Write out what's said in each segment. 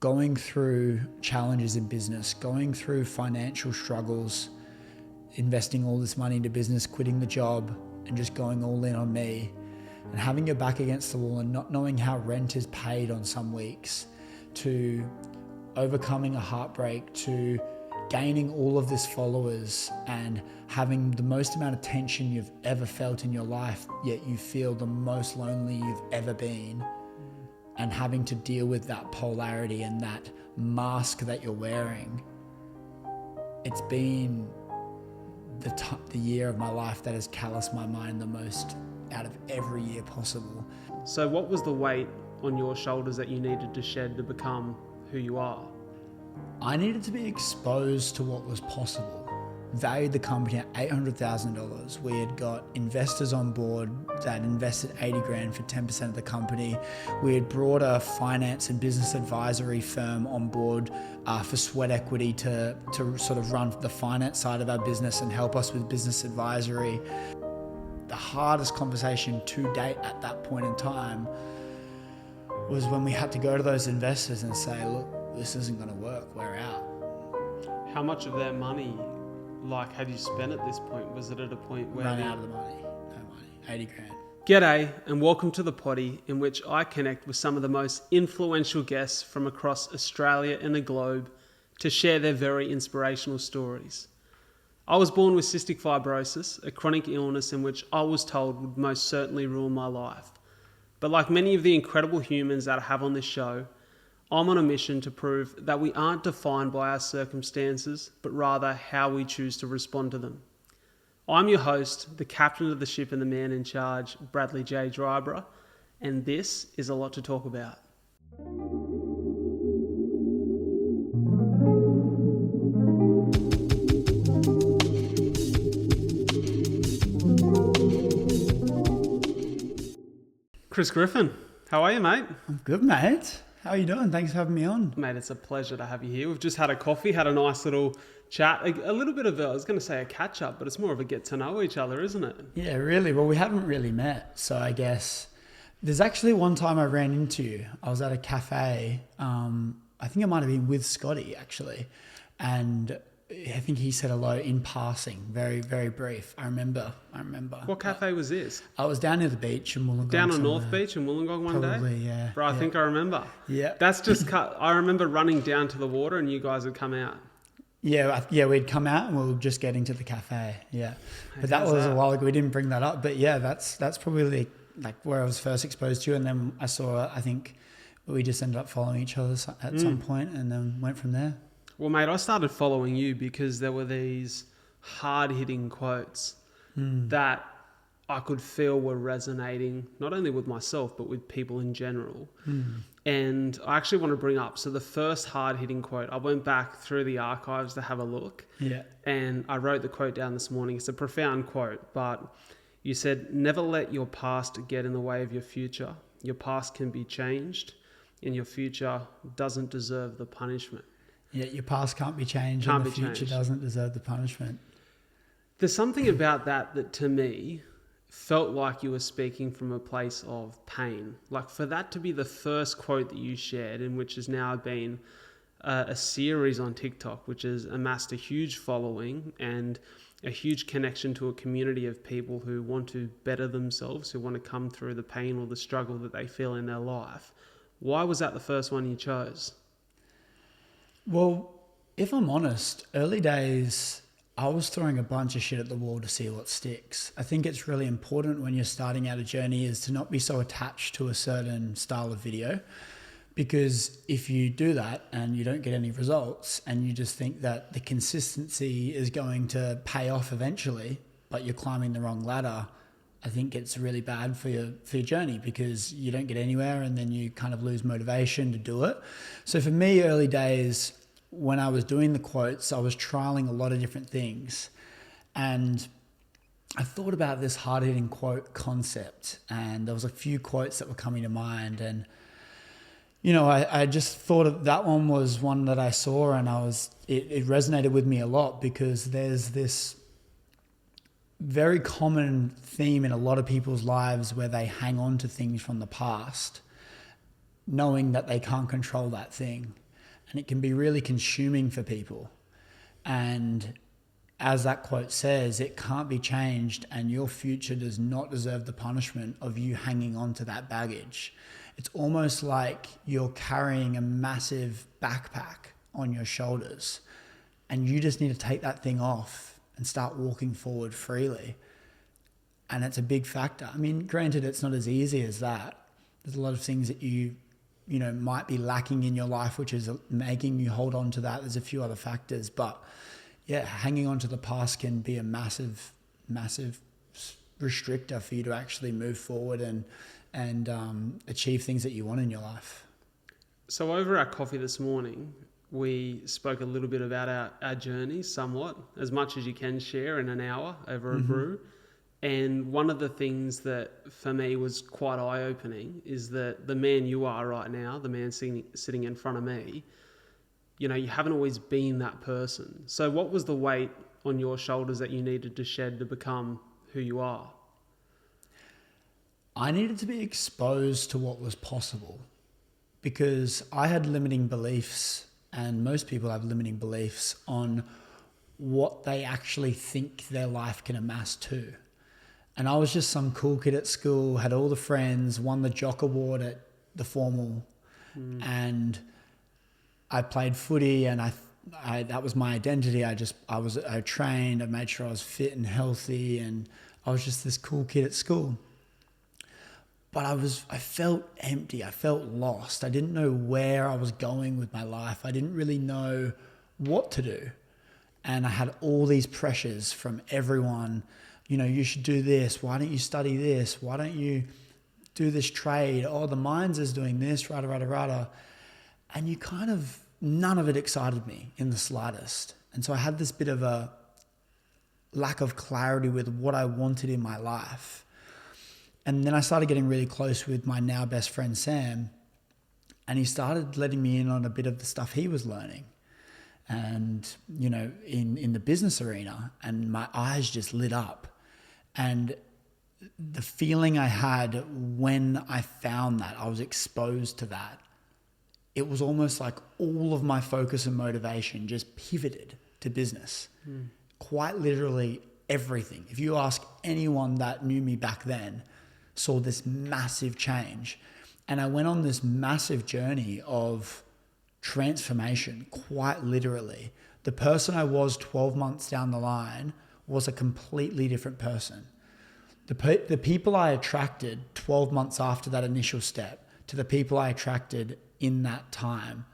going through challenges in business, going through financial struggles, investing all this money into business, quitting the job and just going all in on me, and having your back against the wall and not knowing how rent is paid on some weeks, to overcoming a heartbreak, to gaining all of this followers and having the most amount of tension you've ever felt in your life, yet you feel the most lonely you've ever been, and having to deal with that polarity and that mask that you're wearing. It's been the year of my life that has calloused my mind the most out of every year possible. So what was the weight on your shoulders that you needed to shed to become who you are? I needed to be exposed to what was possible. Valued the company at $800,000. We had got investors on board that invested 80 grand for 10% of the company. We had brought a finance and business advisory firm on board for sweat equity to sort of run the finance side of our business and help us with business advisory. The hardest conversation to date at that point in time was when we had to go to those investors and say, look, this isn't going to work, we're out. How much of their money, had you spent at this point? Was it at a point where... Run out of the money, no money, 80 grand. G'day and welcome to The Potty, in which I connect with some of the most influential guests from across Australia and the globe to share their very inspirational stories. I was born with cystic fibrosis, a chronic illness in which I was told would most certainly ruin my life. But like many of the incredible humans that I have on this show, I'm on a mission to prove that we aren't defined by our circumstances, but rather how we choose to respond to them. I'm your host, the captain of the ship and the man in charge, Bradley J. Dryborough, and this is a lot to talk about. Chris Griffin, how are you, mate? I'm good, mate. How are you doing? Thanks for having me on. Mate, it's a pleasure to have you here. We've just had a coffee, had a nice little chat, a little bit of I was going to say a catch up, but it's more of a get to know each other, isn't it? Yeah, really. Well, we haven't really met. So I guess there's actually one time I ran into you. I was at a cafe. I think it might have been with Scotty actually. And I think he said hello in passing, very, very brief. I remember. What cafe was this? I was down near the beach in Wollongong. Down on North Beach in Wollongong one day? Probably, yeah. Bro, I think I remember. Yeah. That's just cut. I remember running down to the water and you guys had come out. Yeah, we'd come out and we were just getting to the cafe. Yeah. But that was a while ago. We didn't bring that up. But yeah, that's probably like where I was first exposed to you. And then I think we just ended up following each other at some point and then went from there. Well, mate, I started following you because there were these hard-hitting quotes that I could feel were resonating, not only with myself, but with people in general. And I actually want to bring up, so the first hard-hitting quote, I went back through the archives to have a look. Yeah. And I wrote the quote down this morning. It's a profound quote, but you said, never let your past get in the way of your future. Your past can be changed, and your future doesn't deserve the punishment. Yeah, your past can't be changed and the future doesn't deserve the punishment. There's something about that to me felt like you were speaking from a place of pain. Like for that to be the first quote that you shared, and which has now been a series on TikTok, which has amassed a huge following and a huge connection to a community of people who want to better themselves, who want to come through the pain or the struggle that they feel in their life. Why was that the first one you chose? Well, if I'm honest, early days, I was throwing a bunch of shit at the wall to see what sticks. I think it's really important when you're starting out a journey is to not be so attached to a certain style of video, because if you do that and you don't get any results and you just think that the consistency is going to pay off eventually, but you're climbing the wrong ladder, I think it's really bad for your journey because you don't get anywhere and then you kind of lose motivation to do it. So for me, early days, when I was doing the quotes, I was trialing a lot of different things. And I thought about this hard-hitting quote concept, and there was a few quotes that were coming to mind. And, you know, I just thought that one was one that I saw, and it resonated with me a lot because there's this very common theme in a lot of people's lives where they hang on to things from the past, knowing that they can't control that thing. and it can be really consuming for people. And as that quote says, it can't be changed, and your future does not deserve the punishment of you hanging on to that baggage. It's almost like you're carrying a massive backpack on your shoulders, and you just need to take that thing off and start walking forward freely. And it's a big factor. I mean, granted, it's not as easy as that. There's a lot of things that you might be lacking in your life, which is making you hold on to that. There's a few other factors, but yeah, hanging on to the past can be a massive, massive restrictor for you to actually move forward and achieve things that you want in your life. So over our coffee this morning, we spoke a little bit about our journey somewhat, as much as you can share in an hour over a brew. And one of the things that for me was quite eye-opening is that the man you are right now, the man sitting in front of me, you haven't always been that person. So what was the weight on your shoulders that you needed to shed to become who you are? I needed to be exposed to what was possible, because I had limiting beliefs, and most people have limiting beliefs on what they actually think their life can amass to. And I was just some cool kid at school, had all the friends, won the Jock Award at the formal, and I played footy, and I that was my identity. I trained, I made sure I was fit and healthy, and I was just this cool kid at school. But I felt empty. I felt lost. I didn't know where I was going with my life. I didn't really know what to do. And I had all these pressures from everyone. You should do this. Why don't you study this? Why don't you do this trade? Oh, the mines is doing this, rada. And none of it excited me in the slightest. And so I had this bit of a lack of clarity with what I wanted in my life. And then I started getting really close with my now best friend, Sam, and he started letting me in on a bit of the stuff he was learning. And, in the business arena, and my eyes just lit up. And the feeling I had when I found that, I was exposed to that, it was almost like all of my focus and motivation just pivoted to business. Quite literally everything. If you ask anyone that knew me back then, saw this massive change. And I went on this massive journey of transformation, quite literally. The person I was 12 months down the line was a completely different person. The people I attracted 12 months after that initial step to the people I attracted in that time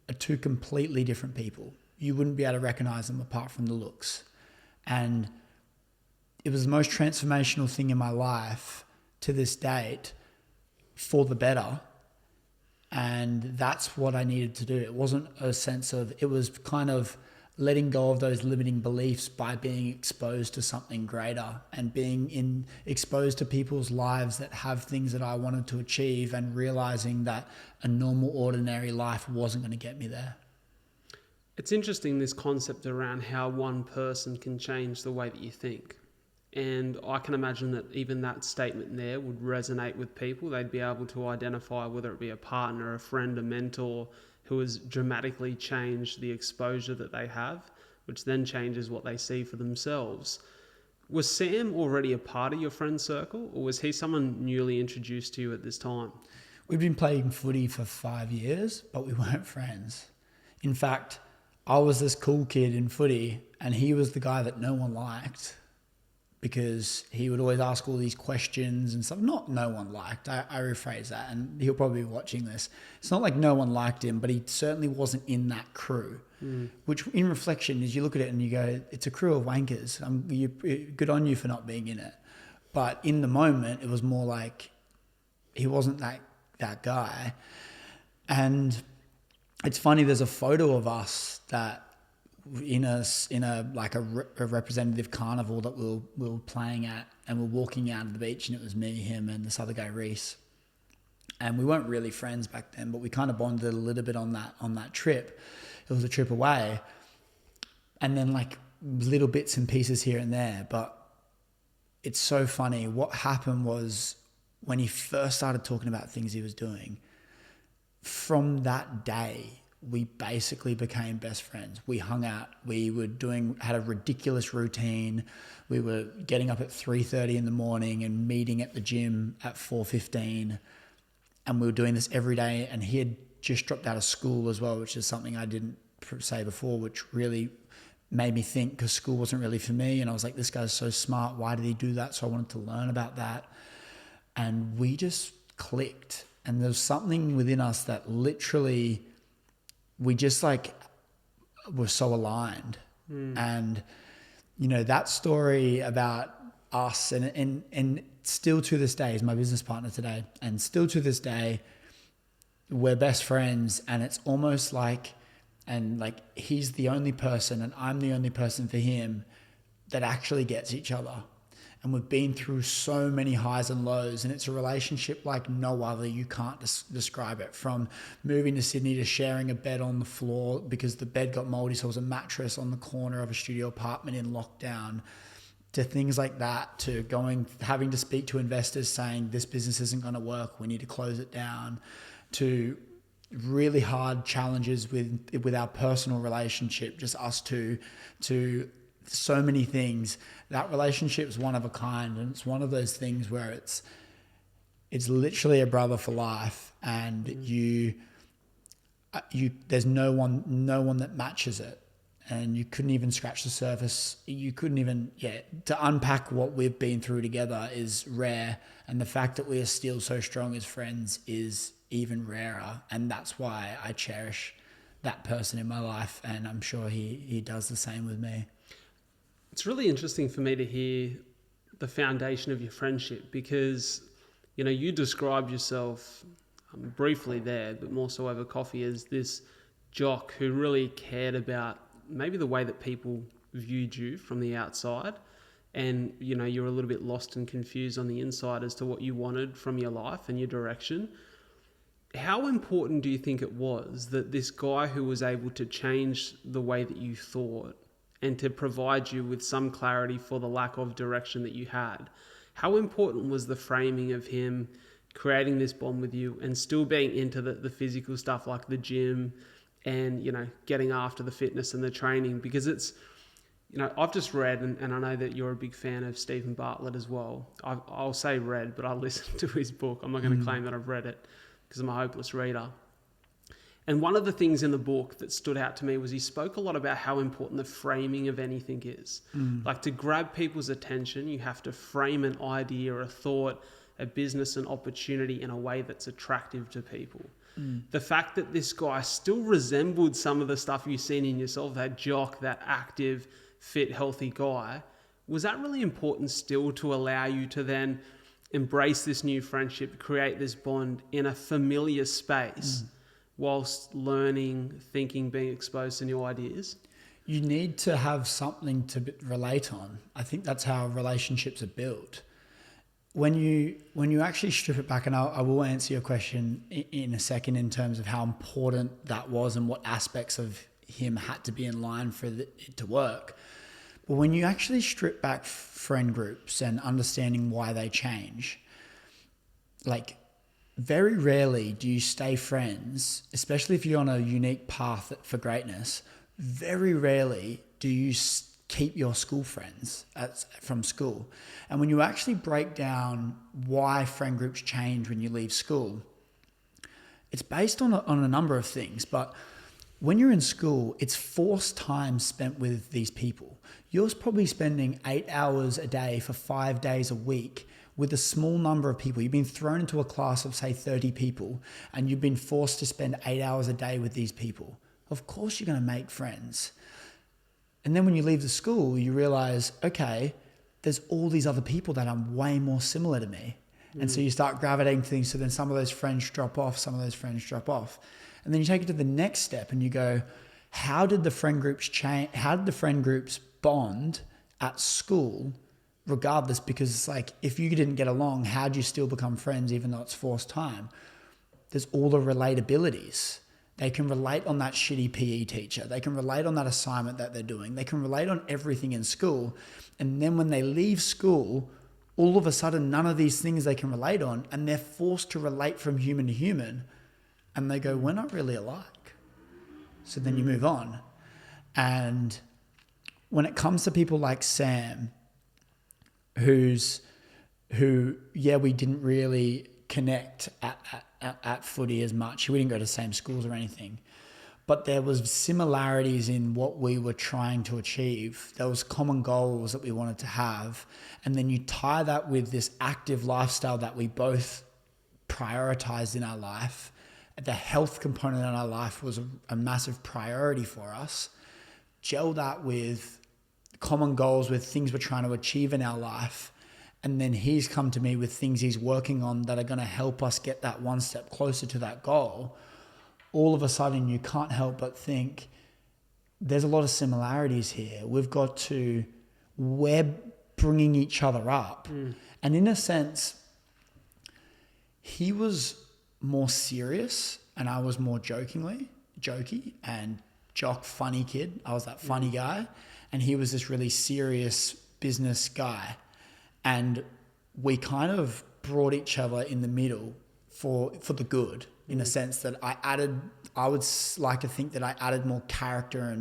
are two completely different people. You wouldn't be able to recognize them apart from the looks. And it was the most transformational thing in my life to this date, for the better. And that's what I needed to do. It wasn't a sense of, it was kind of letting go of those limiting beliefs by being exposed to something greater and being exposed to people's lives that have things that I wanted to achieve, and realizing that a normal, ordinary life wasn't going to get me there. It's interesting, this concept around how one person can change the way that you think. And I can imagine that even that statement there would resonate with people. They'd be able to identify whether it be a partner, a friend, a mentor who has dramatically changed the exposure that they have, which then changes what they see for themselves. Was Sam already a part of your friend circle, or was he someone newly introduced to you at this time? We'd been playing footy for 5 years, but we weren't friends. In fact, I was this cool kid in footy, and he was the guy that no one liked, because he would always ask all these questions and stuff. Not no one liked, I rephrase that, and he'll probably be watching this. It's not like no one liked him, but he certainly wasn't in that crew, which in reflection is you look at it and you go, it's a crew of wankers. Good on you for not being in it. But in the moment, it was more like he wasn't that guy. And it's funny, there's a photo of us that in a representative carnival that we were playing at, and we're walking out of the beach, and it was me, him, and this other guy, Reese. And we weren't really friends back then, but we kind of bonded a little bit on that trip. It was a trip away, and then like little bits and pieces here and there. But it's so funny. What happened was, when he first started talking about things he was doing, from that day, we basically became best friends. We hung out. We were had a ridiculous routine. We were getting up at 3:30 in the morning and meeting at the gym at 4:15. And we were doing this every day. And he had just dropped out of school as well, which is something I didn't say before, which really made me think, because school wasn't really for me. And I was like, this guy's so smart. Why did he do that? So I wanted to learn about that. And we just clicked. And there's something within us that literally, we just like were so aligned. And, that story about us and still to this day is my business partner today. And still to this day, we're best friends. And it's almost like, he's the only person and I'm the only person for him that actually gets each other. And we've been through so many highs and lows, and it's a relationship like no other. You can't describe it. From moving to Sydney to sharing a bed on the floor because the bed got moldy, so it was a mattress on the corner of a studio apartment in lockdown, to things like that, to having to speak to investors saying this business isn't going to work, we need to close it down, to really hard challenges with our personal relationship, just us two, to so many things. That relationship is one of a kind, and it's one of those things where it's literally a brother for life, and you there's no one that matches it, and you couldn't even scratch the surface. You couldn't even to unpack what we've been through together is rare, and the fact that we are still so strong as friends is even rarer, and that's why I cherish that person in my life, and I'm sure he does the same with me. It's really interesting for me to hear the foundation of your friendship, because, you described yourself briefly there, but more so over coffee, as this jock who really cared about maybe the way that people viewed you from the outside. And, you were a little bit lost and confused on the inside as to what you wanted from your life and your direction. How important do you think it was that this guy who was able to change the way that you thought and to provide you with some clarity for the lack of direction that you had, how important was the framing of him creating this bond with you and still being into the physical stuff like the gym and, getting after the fitness and the training? Because it's, I've just read, and I know that you're a big fan of Stephen Bartlett as well. I'll say read, but I listened to his book. I'm not going to claim that I've read it because I'm a hopeless reader. And one of the things in the book that stood out to me was he spoke a lot about how important the framing of anything is. Like, to grab people's attention, you have to frame an idea or a thought, a business, an opportunity in a way that's attractive to people. The fact that this guy still resembled some of the stuff you've seen in yourself, that jock, that active, fit, healthy guy, was that really important still to allow you to then embrace this new friendship, create this bond in a familiar space? Whilst learning, thinking, being exposed to new ideas? You need to have something to relate on. I think that's how relationships are built. When you actually strip it back, and I will answer your question in a second in terms of how important that was and what aspects of him had to be in line for it to work. But when you actually strip back friend groups and understanding why they change, like, very rarely do you stay friends, especially if you're on a unique path for greatness. Very rarely do you keep your school friends from school. And when you actually break down why friend groups change when you leave school, it's based on a number of things. But when you're in school, it's forced time spent with these people. You're probably spending 8 hours a day for 5 days a week with a small number of people. You've been thrown into a class of, say, 30 people, and you've been forced to spend 8 hours a day with these people. Of course you're going to make friends. And then when you leave the school, you realize, okay, there's all these other people that are way more similar to me. And so you start gravitating to things. So then some of those friends drop off, And then you take it to the next step and you go, how did the friend groups change? How did the friend groups bond at school? Regardless, because it's like, if you didn't get along, how'd you still become friends even though it's forced time? There's all the relatabilities. They can relate on that shitty PE teacher. They can relate on that assignment that they're doing. They can relate on everything in school. And then when they leave school, all of a sudden, none of these things they can relate on, and they're forced to relate from human to human. And they go, we're not really alike. So then you move on. And when it comes to people like Sam, who, we didn't really connect at footy as much. We didn't go to the same schools or anything. But there was similarities in what we were trying to achieve. There was common goals that we wanted to have. And then you tie that with this active lifestyle that we both prioritized in our life. The health component in our life was a massive priority for us. Gel that with common goals, with things we're trying to achieve in our life. And then he's come to me with things he's working on that are going to help us get that one step closer to that goal. All of a sudden you can't help but think there's a lot of similarities here. We're bringing each other up. And in a sense, he was more serious and I was more jokey and jock funny kid. I was that funny guy and he was this really serious business guy. And we kind of brought each other in the middle for the good. In a sense that I would like to think that I added more character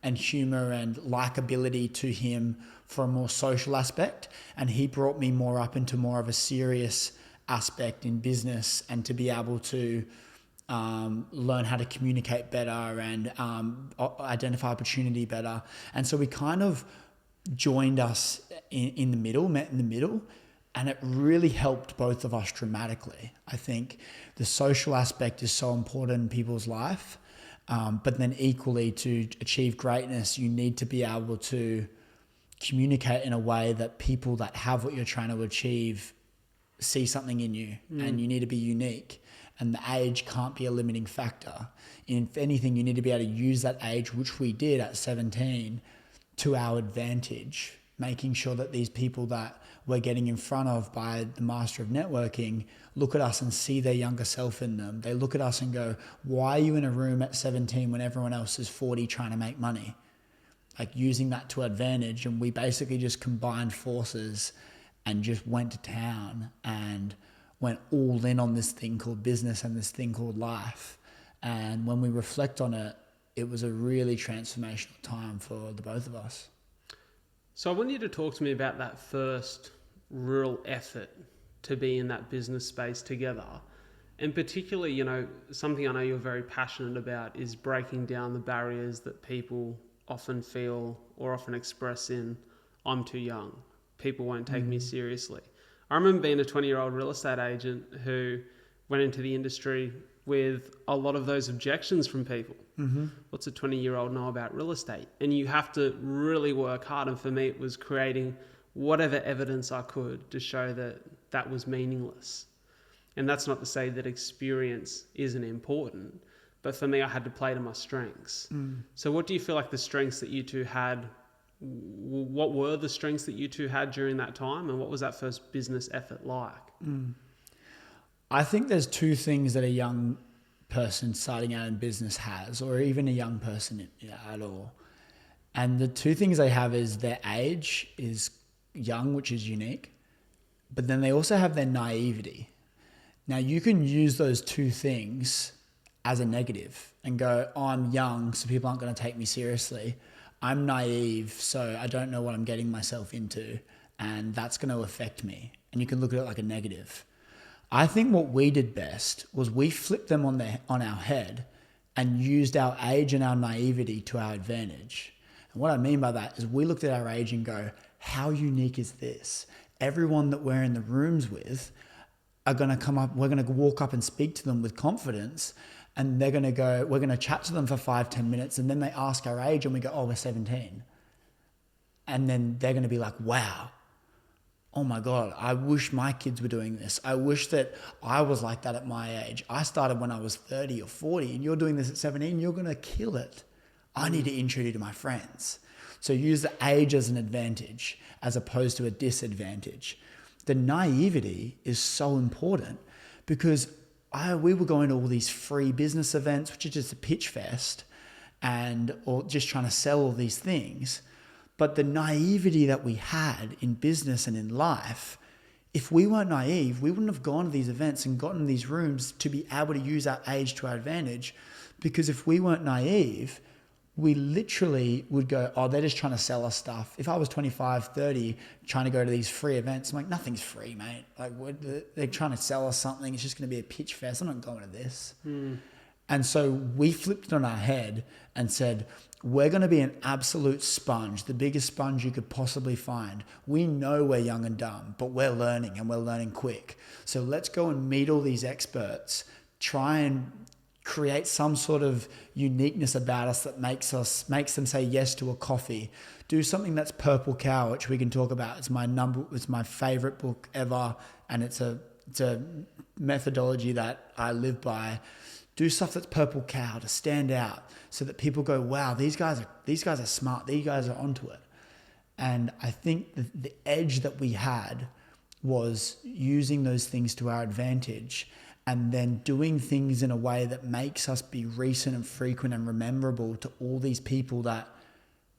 and humor and likability to him for a more social aspect. And he brought me more up into more of a serious aspect in business and to be able to learn how to communicate better and identify opportunity better. And so we kind of joined us in the middle, met in the middle. And it really helped both of us dramatically. I think the social aspect is so important in people's life. But then equally to achieve greatness, you need to be able to communicate in a way that people that have what you're trying to achieve see something in you and you need to be unique. And the age can't be a limiting factor. If anything, you need to be able to use that age, which we did at 17, to our advantage, making sure that these people that we're getting in front of by the master of networking look at us and see their younger self in them. They look at us and go, why are you in a room at 17 when everyone else is 40 trying to make money? Like using that to advantage. And we basically just combined forces and just went to town and went all in on this thing called business and this thing called life. And when we reflect on it, it was a really transformational time for the both of us. So I want you to talk to me about that first real effort to be in that business space together. And particularly, something I know you're very passionate about is breaking down the barriers that people often feel or often express in, I'm too young. People won't take me seriously. I remember being a 20-year-old real estate agent who went into the industry with a lot of those objections from people. What's a 20-year-old know about real estate? And you have to really work hard. And for me, it was creating whatever evidence I could to show that that was meaningless. And that's not to say that experience isn't important, but for me, I had to play to my strengths. So what do you feel like the strengths that you two had? What were the strengths that you two had during that time? And what was that first business effort like? I think there's two things that a young person starting out in business has, or even a young person at all. And the two things they have is their age is young, which is unique, but then they also have their naivety. Now you can use those two things as a negative and go, oh, I'm young, so people aren't going to take me seriously. I'm naive, so I don't know what I'm getting myself into, and that's going to affect me. And you can look at it like a negative. I think what we did best was we flipped them on our head and used our age and our naivety to our advantage. And what I mean by that is we looked at our age and go, how unique is this? Everyone that we're in the rooms with are going to come up, we're going to walk up and speak to them with confidence, and they're going to go, we're going to chat to them for 5-10 minutes, and then they ask our age and we go, oh, we're 17. And then they're going to be like, wow, oh my God, I wish my kids were doing this. I wish that I was like that at my age. I started when I was 30 or 40 and you're doing this at 17, you're going to kill it. I need to introduce you to my friends. So use the age as an advantage as opposed to a disadvantage. The naivety is so important because we were going to all these free business events, which is just a pitch fest, or just trying to sell all these things. But the naivety that we had in business and in life, if we weren't naive, we wouldn't have gone to these events and gotten these rooms to be able to use our age to our advantage Because if we weren't naive, we literally would go, oh, they're just trying to sell us stuff. If I was 25, 30, trying to go to these free events, I'm like, nothing's free, mate. Like, they're trying to sell us something. It's just going to be a pitch fest. I'm not going to this. And so we flipped it on our head and said, we're going to be an absolute sponge, the biggest sponge you could possibly find. We know we're young and dumb, but we're learning and we're learning quick. So let's go and meet all these experts, try and create some sort of uniqueness about us that makes them say yes to a coffee. Do something that's Purple Cow, which we can talk about. It's my favorite book ever, and it's a methodology that I live by. Do stuff that's Purple Cow to stand out, so that people go, wow, these guys are smart. These guys are onto it. And I think the edge that we had was using those things to our advantage, and then doing things in a way that makes us be recent and frequent and rememberable to all these people that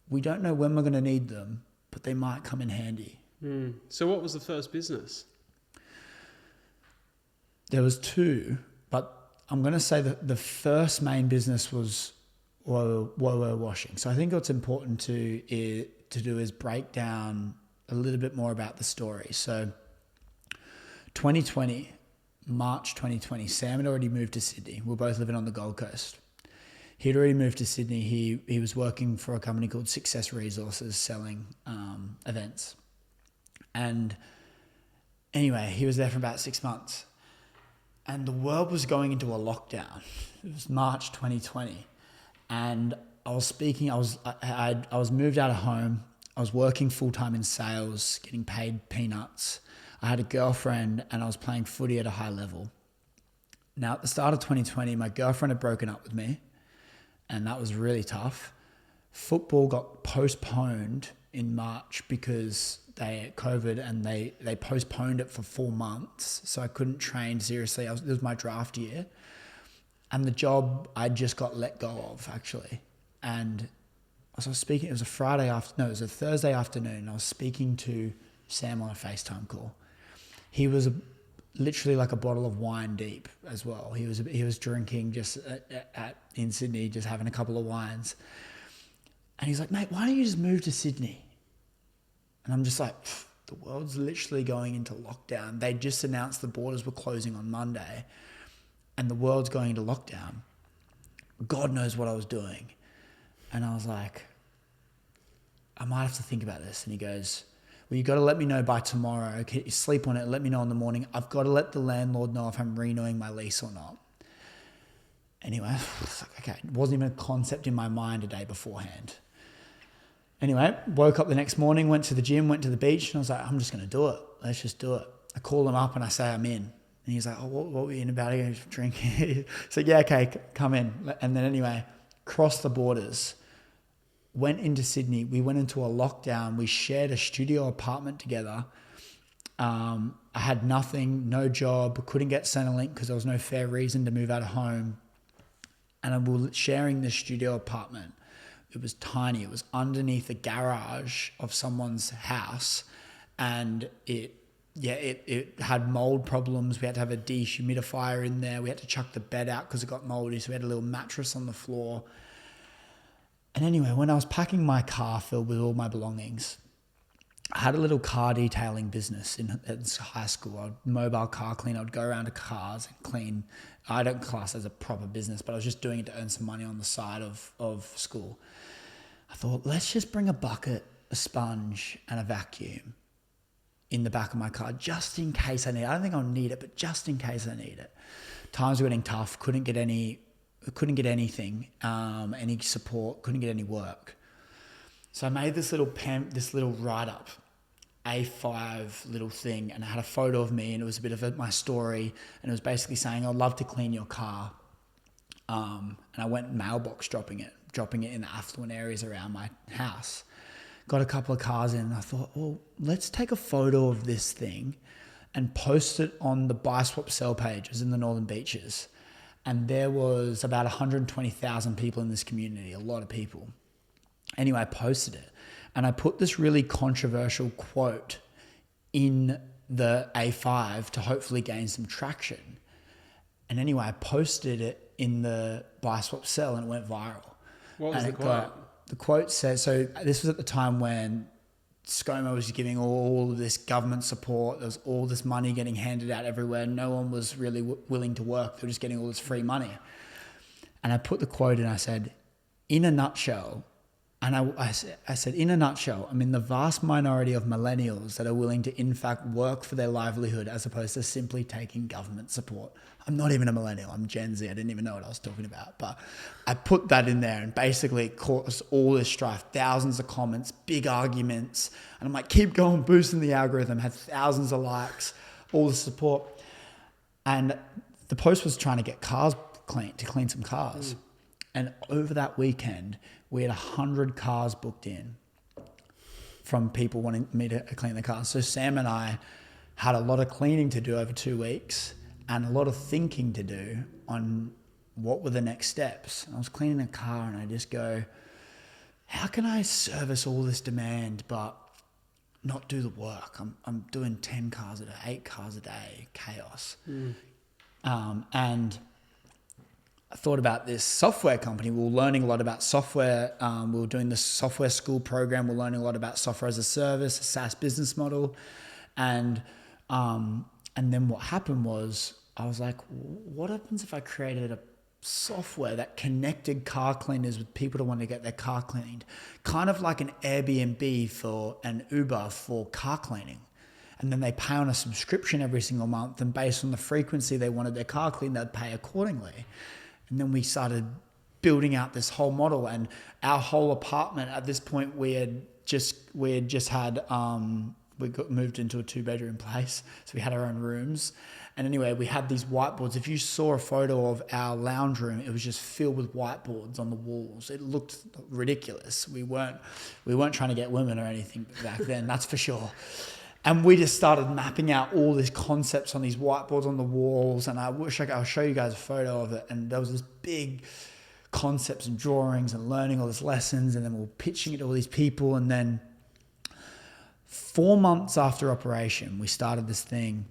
we don't know when we're going to need them, but they might come in handy. So what was the first business? There was two, but I'm going to say that the first main business was Wowo washing. So I think what's important to do is break down a little bit more about the story. So 2020, March 2020, Sam had already moved to Sydney. We were both living on the Gold Coast. He'd already moved to Sydney. He was working for a company called Success Resources selling events. And anyway, he was there for about 6 months. And the world was going into a lockdown. It was March 2020. And I was moved out of home. I was working full-time in sales, getting paid peanuts. I had a girlfriend and I was playing footy at a high level. Now, at the start of 2020, my girlfriend had broken up with me, and that was really tough. Football got postponed in March because they had COVID, and they postponed it for 4 months. So I couldn't train seriously. It was my draft year. And the job I just got let go of, actually. And I was speaking, it was a Thursday afternoon. I was speaking to Sam on a FaceTime call. He was literally like a bottle of wine deep as well. He was drinking just in Sydney, just having a couple of wines. And he's like, mate, why don't you just move to Sydney? And I'm just like, the world's literally going into lockdown. They just announced the borders were closing on Monday, and the world's going into lockdown. God knows what I was doing. And I was like, I might have to think about this. And he goes, well, you got to let me know by tomorrow. Can you sleep on it? Let me know in the morning. I've got to let the landlord know if I'm renewing my lease or not. Anyway, okay, it wasn't even a concept in my mind a day beforehand. Anyway, woke up the next morning, went to the gym, went to the beach, and I was like, I'm just going to do it. Let's just do it. I call him up and I say I'm in. And he's like, oh, what were you in about? I go, drinking. So yeah, okay, come in. And then anyway, crossed the borders, went into Sydney. We went into a lockdown. We shared a studio apartment together. I had nothing, no job, couldn't get Centrelink because there was no fair reason to move out of home. And we were sharing this studio apartment. It was tiny. It was underneath the garage of someone's house, and it had mold problems. We had to have a dehumidifier in there. We had to chuck the bed out because it got moldy. So we had a little mattress on the floor. And anyway, when I was packing my car filled with all my belongings, I had a little car detailing business in high school. I'd mobile car clean. I'd go around to cars and clean. I don't class as a proper business, but I was just doing it to earn some money on the side of school. I thought, let's just bring a bucket, a sponge, and a vacuum in the back of my car just in case I need it. I don't think I'll need it, but just in case I need it. Times were getting tough. Couldn't get anything, any support. Couldn't get any work. So I made this little write-up, A5 little thing, and I had a photo of me, and it was a bit of my story, and it was basically saying, I'd love to clean your car. And I went mailbox dropping it in the affluent areas around my house. Got a couple of cars in, and I thought, well, let's take a photo of this thing and post it on the Buy Swap Sell pages in the Northern Beaches. And there was about 120,000 people in this community, a lot of people. Anyway, I posted it, and I put this really controversial quote in the A5 to hopefully gain some traction. And anyway, I posted it in the buy, swap, sell, and it went viral. What was And the quote? The quote says, so this was at the time when ScoMo was giving all of this government support. There was all this money getting handed out everywhere. No one was really willing to work. They were just getting all this free money. And I put the quote in, I said, in a nutshell, and I said, in a nutshell, I mean, the vast minority of millennials that are willing to, in fact, work for their livelihood as opposed to simply taking government support. I'm not even a millennial. I'm Gen Z. I didn't even know what I was talking about. But I put that in there and basically it caused all this strife, thousands of comments, big arguments. And I'm like, keep going, boosting the algorithm, had thousands of likes, all the support. And the post was trying to get cars cleaned, to clean some cars. And over that weekend, we had 100 cars booked in from people wanting me to clean the cars. So Sam and I had a lot of cleaning to do over 2 weeks and a lot of thinking to do on what were the next steps. I was cleaning a car and I just go, how can I service all this demand but not do the work? I'm doing 10 cars a day, 8 cars a day, chaos. And I thought about this software company. We were learning a lot about software. We were doing this software school program. We're learning a lot about software as a service, a SaaS business model. And then what happened was I was like, what happens if I created a software that connected car cleaners with people that want to get their car cleaned? Kind of like an Airbnb for an Uber for car cleaning. And then they pay on a subscription every single month. And based on the frequency they wanted their car cleaned, they'd pay accordingly. And then we started building out this whole model, and our whole apartment at this point we had just had we got moved into a 2-bedroom place, so we had our own rooms. And anyway, we had these whiteboards. If you saw a photo of our lounge room, it was just filled with whiteboards on the walls. It looked ridiculous. We weren't trying to get women or anything back then, that's for sure. And we just started mapping out all these concepts on these whiteboards on the walls. And I'll show you guys a photo of it. And there was this big concepts and drawings and learning all these lessons. And then we were pitching it to all these people. And then 4 months after operation, we started this thing.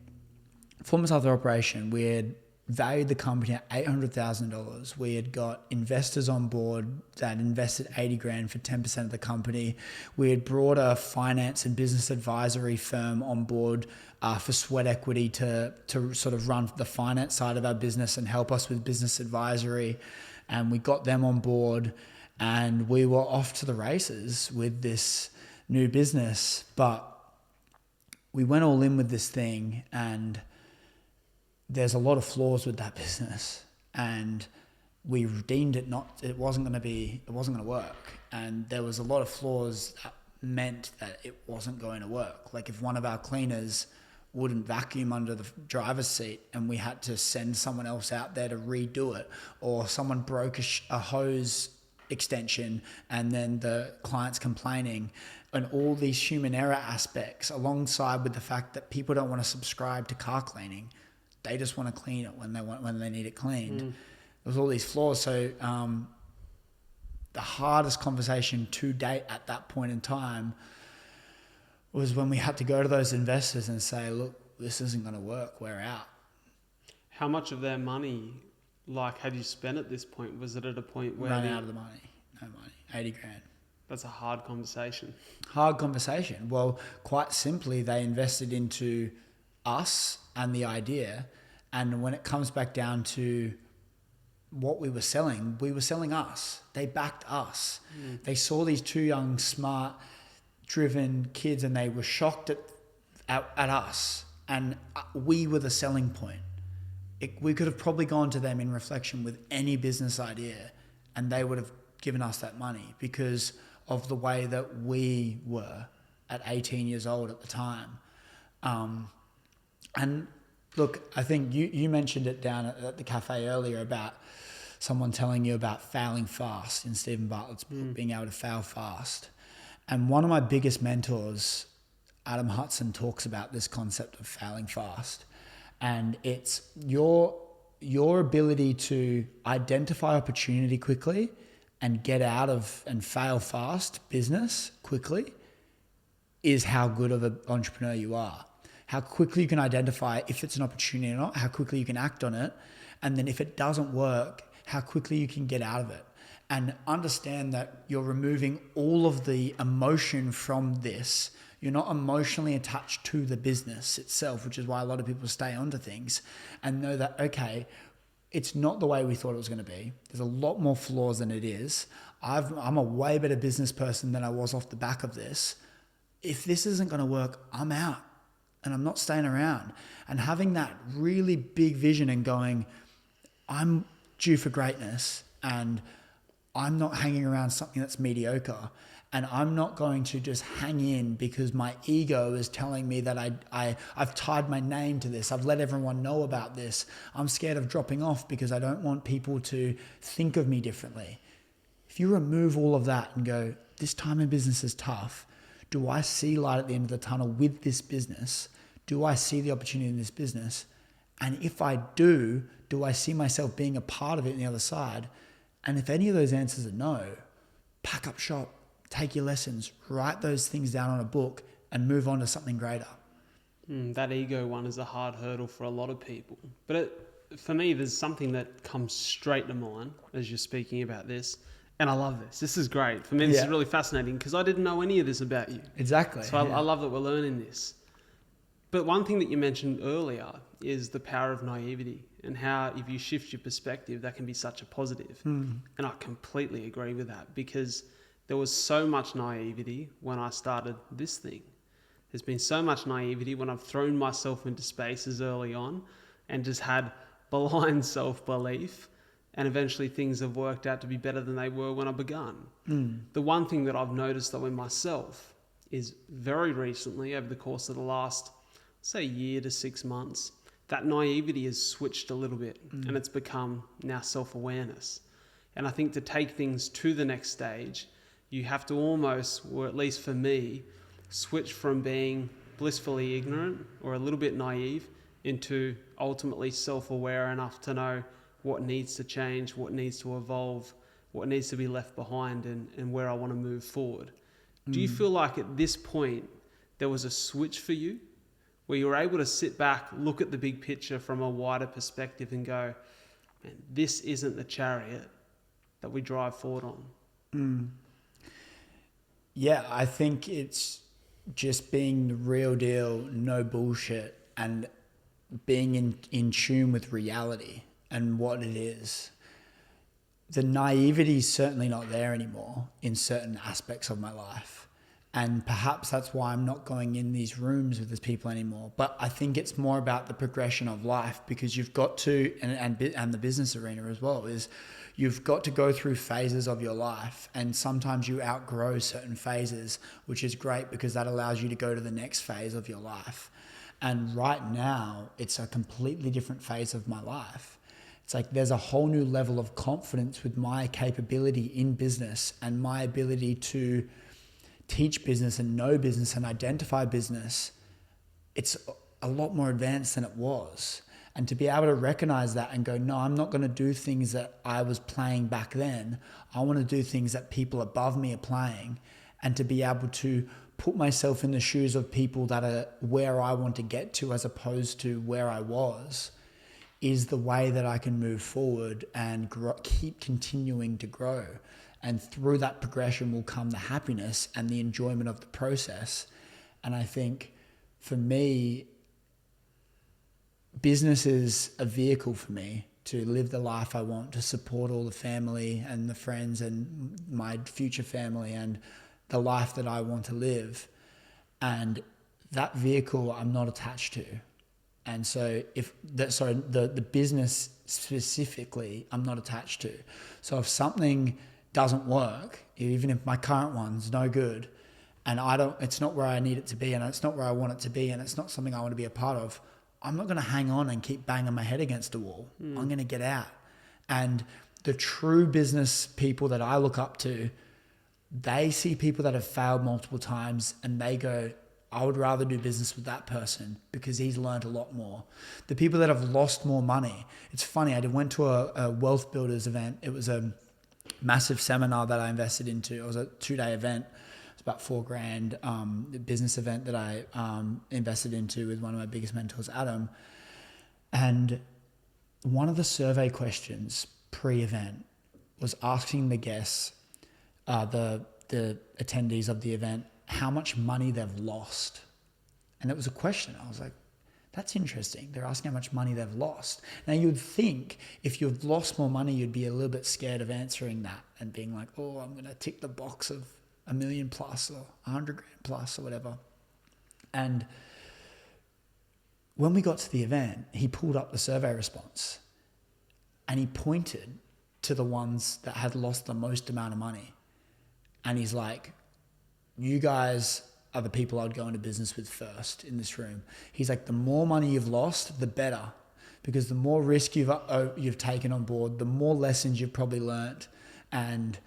4 months after operation, we had valued the company at $800,000. We had got investors on board that invested 80 grand for 10% of the company. We had brought a finance and business advisory firm on board for sweat equity to sort of run the finance side of our business and help us with business advisory. And we got them on board and we were off to the races with this new business. But we went all in with this thing, and there's a lot of flaws with that business, and we deemed it wasn't going to work. And there was a lot of flaws that meant that it wasn't going to work. Like if one of our cleaners wouldn't vacuum under the driver's seat and we had to send someone else out there to redo it, or someone broke a hose extension and then the client's complaining, and all these human error aspects alongside with the fact that people don't want to subscribe to car cleaning. They just want to clean it when they need it cleaned. There was all these flaws. So the hardest conversation to date at that point in time was when we had to go to those investors and say, look, this isn't going to work. We're out. How much of their money, had you spent at this point? Was it at a point where... Ran out of the money. No money. 80 grand. That's a hard conversation. Hard conversation. Well, quite simply, they invested into us and the idea, and when it comes back down to what we were selling us. They backed us. They saw these 2 young, smart, driven kids, and they were shocked at us, and we were the selling point. We could have probably gone to them in reflection with any business idea, and they would have given us that money because of the way that we were at 18 years old at the time. And look, I think you mentioned it down at the cafe earlier about someone telling you about failing fast in Stephen Bartlett's book, being able to fail fast. And one of my biggest mentors, Adam Hudson, talks about this concept of failing fast. And it's your ability to identify opportunity quickly and get out of and fail fast business quickly is how good of an entrepreneur you are. How quickly you can identify if it's an opportunity or not, how quickly you can act on it. And then if it doesn't work, how quickly you can get out of it, and understand that you're removing all of the emotion from this. You're not emotionally attached to the business itself, which is why a lot of people stay onto things and know that, okay, it's not the way we thought it was going to be. There's a lot more flaws than it is. I'm a way better business person than I was off the back of this. If this isn't going to work, I'm out and I'm not staying around. And having that really big vision and going, I'm due for greatness and I'm not hanging around something that's mediocre, and I'm not going to just hang in because my ego is telling me that I've tied my name to this. I've let everyone know about this. I'm scared of dropping off because I don't want people to think of me differently. If you remove all of that and go, this time in business is tough. Do I see light at the end of the tunnel with this business? Do I see the opportunity in this business? And if I do I see myself being a part of it on the other side? And if any of those answers are no, pack up shop, take your lessons, write those things down on a book and move on to something greater. That ego one is a hard hurdle for a lot of people. But for me, there's something that comes straight to mind as you're speaking about this. And I love this. This is great. For me, this is really fascinating because I didn't know any of this about you. Exactly. So I love that we're learning this. But one thing that you mentioned earlier is the power of naivety and how if you shift your perspective, that can be such a positive. And I completely agree with that because there was so much naivety when I started this thing. There's been so much naivety when I've thrown myself into spaces early on and just had blind self-belief, and eventually things have worked out to be better than they were when I began. The one thing that I've noticed though in myself is very recently, over the course of the last, say, year to 6 months, that naivety has switched a little bit and it's become now self-awareness. And I think to take things to the next stage, you have to almost, or at least for me, switch from being blissfully ignorant or a little bit naive into ultimately self-aware enough to know what needs to change, what needs to evolve, what needs to be left behind, and where I want to move forward. Do you feel like at this point there was a switch for you where you were able to sit back, look at the big picture from a wider perspective and go, man, this isn't the chariot that we drive forward on? Yeah, I think it's just being the real deal, no bullshit, and being in tune with reality and what it is. The naivety is certainly not there anymore in certain aspects of my life. And perhaps that's why I'm not going in these rooms with these people anymore. But I think it's more about the progression of life, because you've got to, and the business arena as well, is you've got to go through phases of your life. And sometimes you outgrow certain phases, which is great because that allows you to go to the next phase of your life. And right now, it's a completely different phase of my life. It's like there's a whole new level of confidence with my capability in business and my ability to teach business and know business and identify business. It's a lot more advanced than it was. And to be able to recognize that and go, no, I'm not going to do things that I was playing back then. I want to do things that people above me are playing, and to be able to put myself in the shoes of people that are where I want to get to as opposed to where I was, is the way that I can move forward and keep continuing to grow. And through that progression will come the happiness and the enjoyment of the process. And I think for me, business is a vehicle for me to live the life I want, to support all the family and the friends and my future family and the life that I want to live. And that vehicle I'm not attached to. And so the business specifically, I'm not attached to. So if something doesn't work, even if my current one's no good, and it's not where I need it to be, and it's not where I want it to be, and it's not something I want to be a part of, I'm not going to hang on and keep banging my head against a wall. I'm going to get out. And the true business people that I look up to, they see people that have failed multiple times and they go, I would rather do business with that person because he's learned a lot more. The people that have lost more money. It's funny, I went to a wealth builders event. It was a massive seminar that I invested into. It was a 2-day event. It's about $4,000, the business event that I invested into with one of my biggest mentors, Adam. And one of the survey questions pre-event was asking the guests, the attendees of the event, how much money they've lost. And it was a question. I was like, that's interesting. They're asking how much money they've lost. Now, you'd think if you've lost more money, you'd be a little bit scared of answering that and being like, oh, I'm going to tick the box of $1 million plus or 100 grand plus or whatever. And when we got to the event, he pulled up the survey response and he pointed to the ones that had lost the most amount of money. And he's like, you guys are the people I'd go into business with first in this room. He's like, the more money you've lost, the better, because the more risk you've taken on board, the more lessons you've probably learnt. And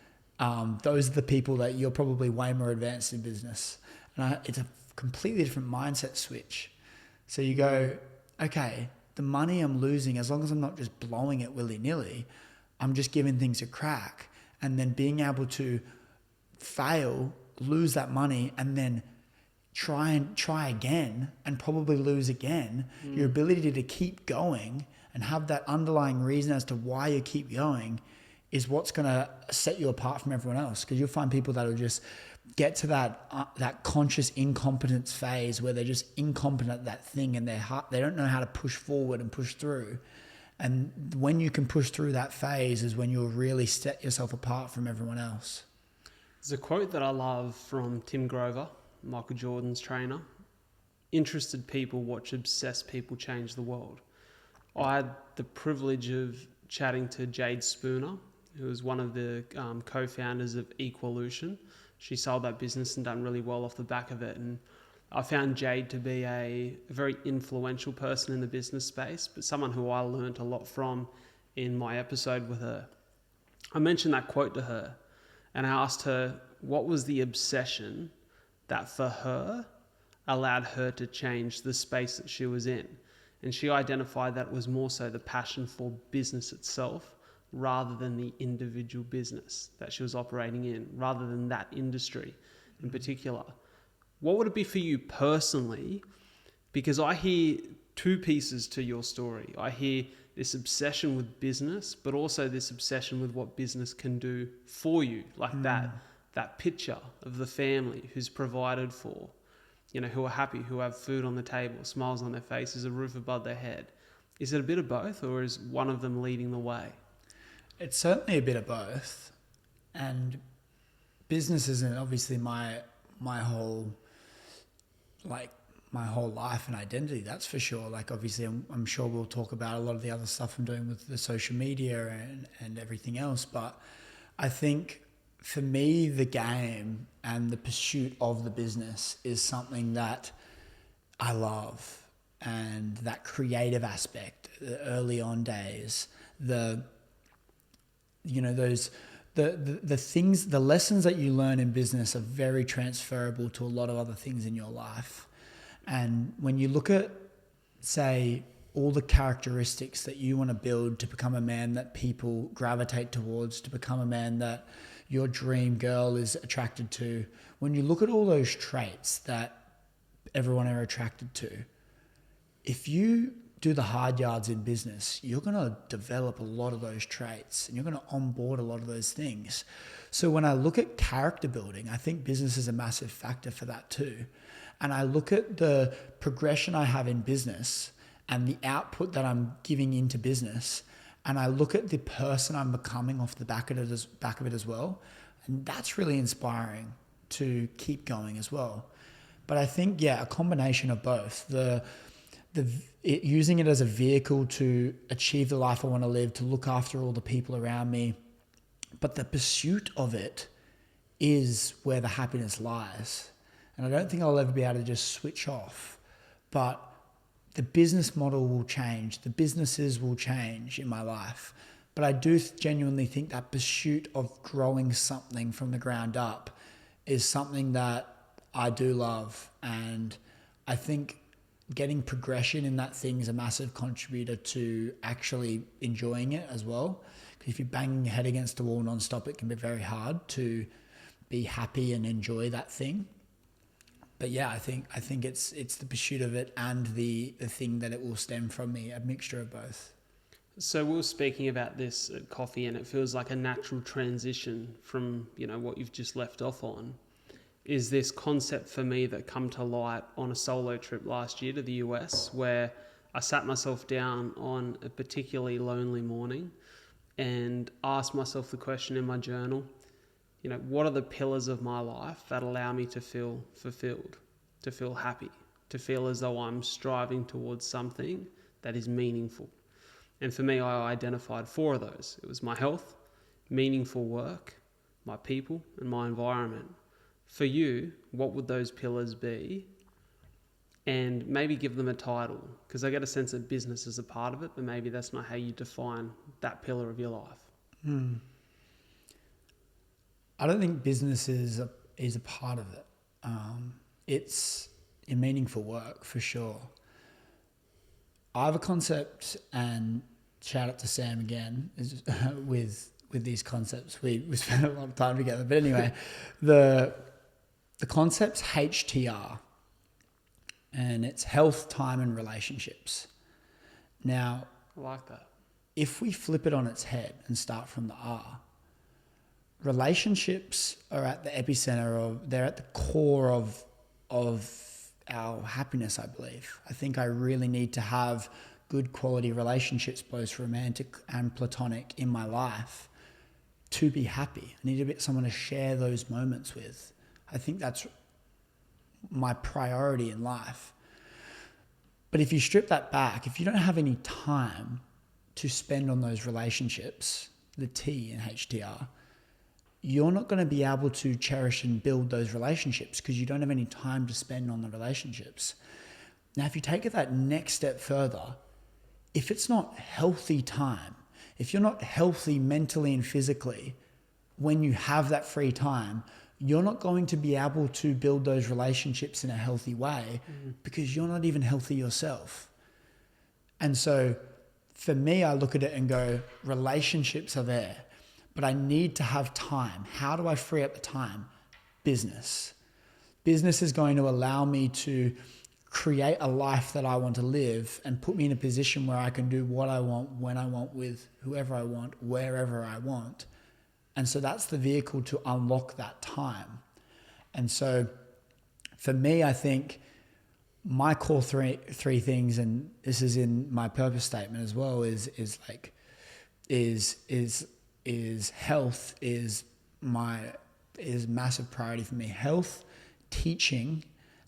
those are the people that you're probably way more advanced in business. And it's a completely different mindset switch. So you go, okay, the money I'm losing, as long as I'm not just blowing it willy-nilly, I'm just giving things a crack. And then being able to fail, lose that money, and then try again and probably lose again. Your ability to keep going and have that underlying reason as to why you keep going is what's going to set you apart from everyone else. Because you'll find people that will just get to that conscious incompetence phase where they're just incompetent at that thing and they don't know how to push forward and push through. And when you can push through that phase is when you'll really set yourself apart from everyone else. There's a quote that I love from Tim Grover, Michael Jordan's trainer. Interested people watch obsessed people change the world. I had the privilege of chatting to Jade Spooner, who was one of the co-founders of Equolution. She sold that business and done really well off the back of it. And I found Jade to be a very influential person in the business space, but someone who I learned a lot from in my episode with her. I mentioned that quote to her and I asked her what was the obsession that for her allowed her to change the space that she was in. And she identified that it was more so the passion for business itself rather than the individual business that she was operating in, rather than that industry in particular. What would it be for you personally? Because I hear two pieces to your story. I hear this obsession with business, but also this obsession with what business can do for you, like that picture of the family who's provided for, who are happy, who have food on the table, smiles on their faces, a roof above their head. Is it a bit of both, or is one of them leading the way? It's certainly a bit of both. And business isn't obviously my whole life and identity, that's for sure. Like, obviously, I'm sure we'll talk about a lot of the other stuff I'm doing with the social media and everything else. But I think for me, the game and the pursuit of the business is something that I love. And that creative aspect, the early on days, the things, the lessons that you learn in business are very transferable to a lot of other things in your life. And when you look at, say, all the characteristics that you want to build to become a man that people gravitate towards, to become a man that your dream girl is attracted to, when you look at all those traits that everyone are attracted to, if you do the hard yards in business, you're going to develop a lot of those traits and you're going to onboard a lot of those things. So when I look at character building, I think business is a massive factor for that too. And I look at the progression I have in business and the output that I'm giving into business, and I look at the person I'm becoming off the back of it as well. And that's really inspiring to keep going as well. But I think, a combination of both. Using it as a vehicle to achieve the life I want to live, to look after all the people around me. But the pursuit of it is where the happiness lies. And I don't think I'll ever be able to just switch off. But the business model will change. The businesses will change in my life. But I do genuinely think that pursuit of growing something from the ground up is something that I do love. And I think getting progression in that thing is a massive contributor to actually enjoying it as well. Because if you're banging your head against the wall nonstop, it can be very hard to be happy and enjoy that thing. But I think it's the pursuit of it and the thing that it will stem from me, a mixture of both. So we were speaking about this at coffee, and it feels like a natural transition from, what you've just left off on. Is this concept for me that come to light on a solo trip last year to the US, where I sat myself down on a particularly lonely morning and asked myself the question in my journal, what are the pillars of my life that allow me to feel fulfilled, to feel happy, to feel as though I'm striving towards something that is meaningful? And for me, I identified 4 of those. It was my health, meaningful work, my people, and my environment. For you, what would those pillars be? And maybe give them a title, because I get a sense that business is a part of it, but maybe that's not how you define that pillar of your life. I don't think business is a part of it. It's a meaningful work for sure. I have a concept, and shout out to Sam again, with these concepts. We spent a lot of time together. But anyway, the concept's HTR, and it's health, time, and relationships. Now, I like that. if we flip it on its head and start from the R, relationships are at the epicenter they're at the core of our happiness, I believe. I think I really need to have good quality relationships, both romantic and platonic, in my life to be happy. I need to be someone to share those moments with. I think that's my priority in life. But if you strip that back, if you don't have any time to spend on those relationships, the T in HTR, you're not going to be able to cherish and build those relationships because you don't have any time to spend on the relationships. Now, if you take it that next step further, if it's not healthy time, if you're not healthy mentally and physically, when you have that free time, you're not going to be able to build those relationships in a healthy way because you're not even healthy yourself. And so for me, I look at it and go, relationships are there, but I need to have time. How do I free up the time? Business. Business is going to allow me to create a life that I want to live and put me in a position where I can do what I want, when I want, with whoever I want, wherever I want. And so that's the vehicle to unlock that time. And so for me, I think my core three things, and this is in my purpose statement as well, is health is massive priority for me. Health, teaching,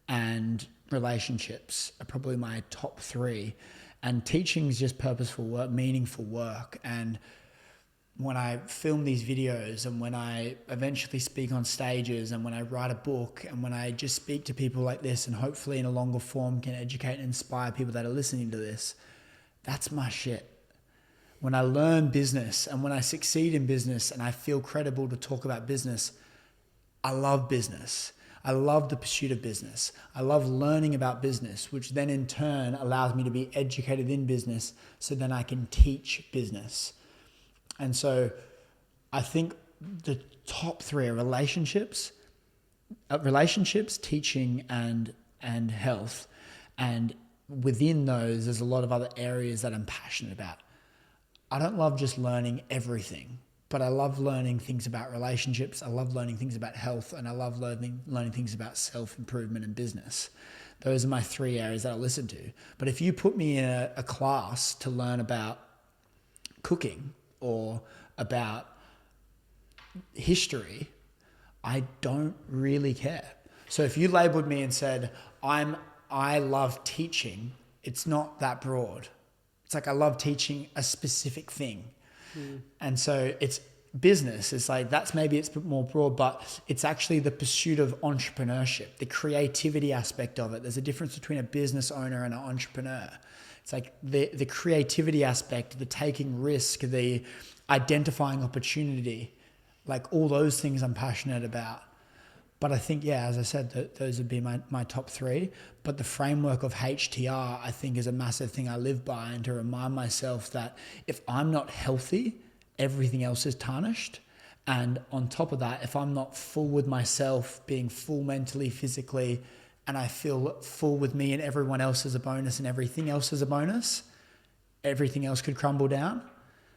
and relationships are probably my top 3. And teaching is just purposeful work, meaningful work. And when I film these videos, and when I eventually speak on stages, and when I write a book, and when I just speak to people like this, and hopefully in a longer form can educate and inspire people that are listening to this, that's my shit. When I learn business and when I succeed in business and I feel credible to talk about business, I love business. I love the pursuit of business. I love learning about business, which then in turn allows me to be educated in business so then I can teach business. And so I think the top 3 are relationships, teaching, and health. And within those, there's a lot of other areas that I'm passionate about. I don't love just learning everything, but I love learning things about relationships. I love learning things about health, and I love learning things about self-improvement and business. Those are my 3 areas that I listen to. But if you put me in a class to learn about cooking or about history, I don't really care. So if you labeled me and said, I love teaching, it's not that broad. It's like I love teaching a specific thing. And so it's business. It's like, it's a bit more broad, but it's actually the pursuit of entrepreneurship, the creativity aspect of it. There's a difference between a business owner and an entrepreneur. It's like the creativity aspect, the taking risk, the identifying opportunity, like all those things I'm passionate about. But I think, as I said, those would be my top 3. But the framework of HTR, I think, is a massive thing I live by, and to remind myself that if I'm not healthy, everything else is tarnished. And on top of that, if I'm not full with myself, being full mentally, physically, and I feel full with me and everyone else as a bonus and everything else as a bonus, everything else could crumble down.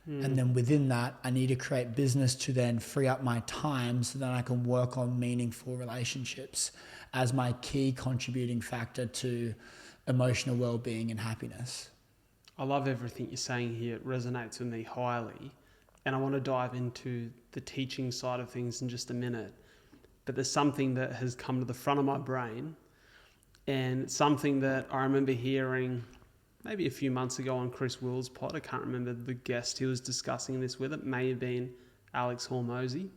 And then within that, I need to create business to then free up my time so that I can work on meaningful relationships as my key contributing factor to emotional well-being and happiness. I love everything you're saying here. It resonates with me highly. And I want to dive into the teaching side of things in just a minute. But there's something that has come to the front of my brain, and it's something that I remember hearing maybe a few months ago on Chris Will's pod. I can't remember the guest he was discussing this with. It may have been Alex Hormozy.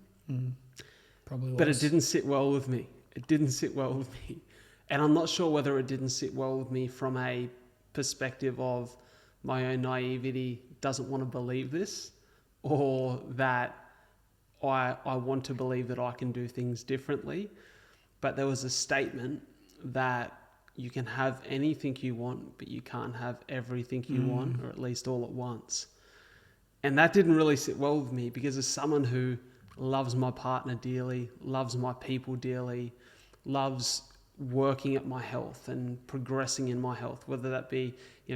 Probably was. But it didn't sit well with me. It didn't sit well with me. And I'm not sure whether it didn't sit well with me from a perspective of my own naivety, doesn't want to believe this, or that I want to believe that I can do things differently. But there was a statement that you can have anything you want, but you can't have everything you want, or at least all at once. And that didn't really sit well with me, because as someone who loves my partner dearly, loves my people dearly, loves working at my health and progressing in my health, whether that be,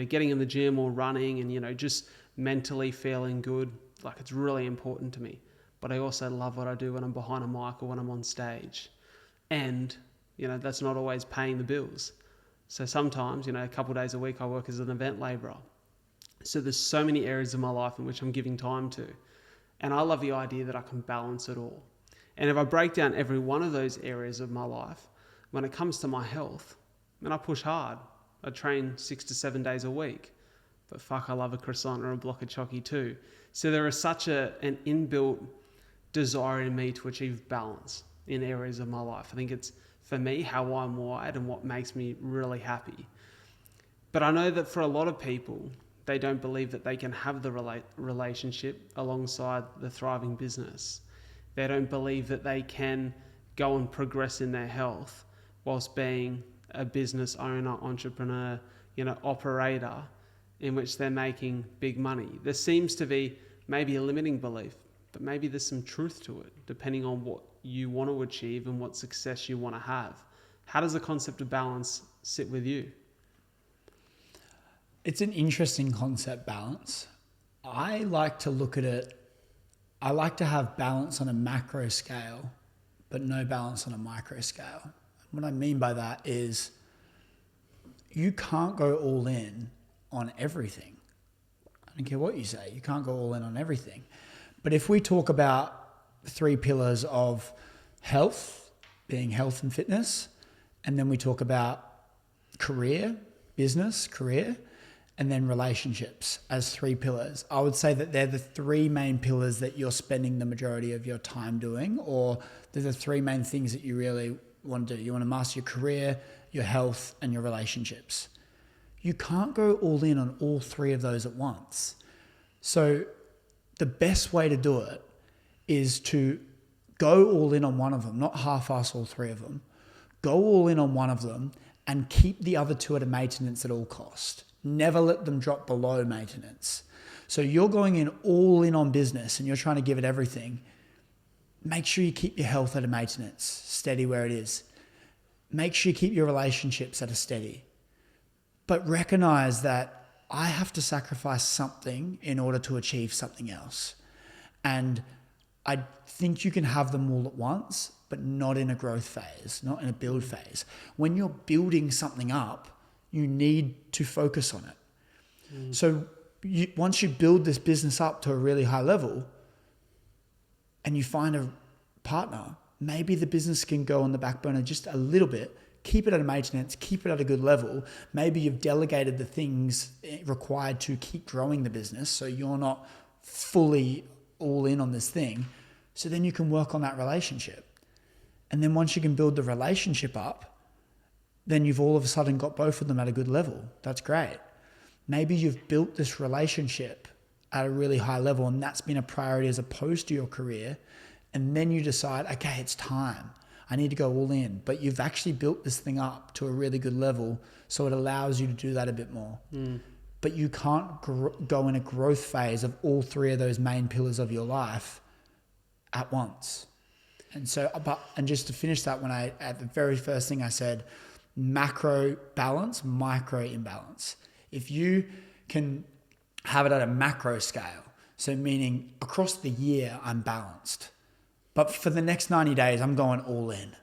getting in the gym or running and, just mentally feeling good. Like, it's really important to me. But I also love what I do when I'm behind a mic or when I'm on stage. And, that's not always paying the bills. So sometimes, a couple of days a week I work as an event labourer. So there's so many areas of my life in which I'm giving time to. And I love the idea that I can balance it all. And if I break down every one of those areas of my life, when it comes to my health, then I push hard. I train 6 to 7 days a week. But fuck, I love a croissant or a block of chocky too. So there is such an inbuilt desire in me to achieve balance in areas of my life. I think it's, for me, how I'm wired and what makes me really happy. But I know that for a lot of people, they don't believe that they can have the relationship alongside the thriving business. They don't believe that they can go and progress in their health whilst being a business owner, entrepreneur, operator, in which they're making big money. There seems to be maybe a limiting belief, but maybe there's some truth to it, depending on what you want to achieve and what success you want to have. How does the concept of balance sit with you? It's an interesting concept, balance. I like to look at it, I like to have balance on a macro scale, but no balance on a micro scale. What I mean by that is you can't go all in on everything. I don't care what you say, you can't go all in on everything. But if we talk about 3 pillars of health, being health and fitness, and then we talk about business, career, and then relationships as 3 pillars. I would say that they're the 3 main pillars that you're spending the majority of your time doing, or they're the 3 main things that you really want to do. You want to master your career, your health, and your relationships. You can't go all in on all 3 of those at once. So the best way to do it is to go all in on one of them, not half-ass all 3 of them. Go all in on one of them and keep the other 2 at a maintenance at all cost. Never let them drop below maintenance. So you're going in all in on business and you're trying to give it everything. Make sure you keep your health at a maintenance, steady where it is. Make sure you keep your relationships at a steady. But recognize that I have to sacrifice something in order to achieve something else. And I think you can have them all at once, but not in a growth phase, not in a build phase. When you're building something up, you need to focus on it. So once you build this business up to a really high level and you find a partner, maybe the business can go on the back burner just a little bit, keep it at a maintenance, keep it at a good level. Maybe you've delegated the things required to keep growing the business, so you're not fully all in on this thing. So then you can work on that relationship. And then once you can build the relationship up, then you've all of a sudden got both of them at a good level. That's great. Maybe you've built this relationship at a really high level and that's been a priority as opposed to your career. And then you decide, okay, it's time. I need to go all in. But you've actually built this thing up to a really good level, so it allows you to do that a bit more. But you can't go in a growth phase of all 3 of those main pillars of your life at once. And so, and just to finish that, at the very first thing I said, macro balance, micro imbalance. If you can have it at a macro scale. So meaning across the year, I'm balanced. But for the next 90 days, I'm going all in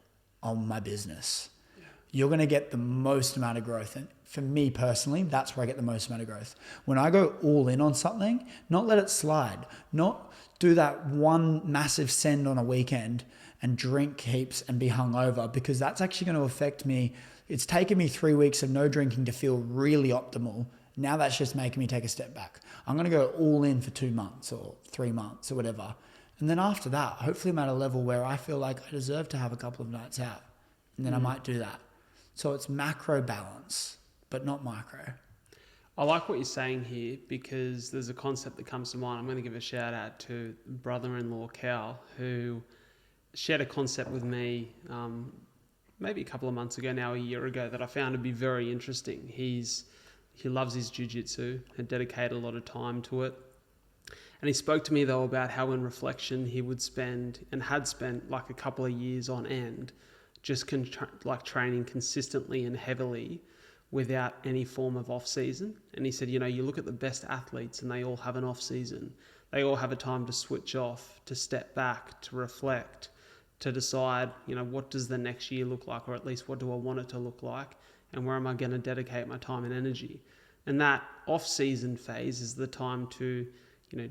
on my business. Yeah. You're going to get the most amount of growth. And for me personally, that's where I get the most amount of growth. When I go all in on something, not let it slide, not do that one massive send on a weekend and drink heaps and be hungover, because that's actually going to affect me. It's taken me 3 weeks of no drinking to feel really optimal. Now that's just making me take a step back. I'm going to go all in for 2 months or 3 months or whatever. And then after that, hopefully I'm at a level where I feel like I deserve to have a couple of nights out. And then I might do that. So it's macro balance, but not micro. I like what you're saying here, because there's a concept that comes to mind. I'm going to give a shout out to brother-in-law Cal, who shared a concept with me maybe a couple of months ago now, a year ago, that I found to be very interesting. He loves his jiu-jitsu, had dedicated a lot of time to it. And he spoke to me, though, about how in reflection he would spend, and had spent, like a couple of years on end, just training consistently and heavily without any form of off-season. And he said, you look at the best athletes and they all have an off-season. They all have a time to switch off, to step back, to reflect, to decide, what does the next year look like, or at least what do I want it to look like, and where am I going to dedicate my time and energy. And that off-season phase is the time to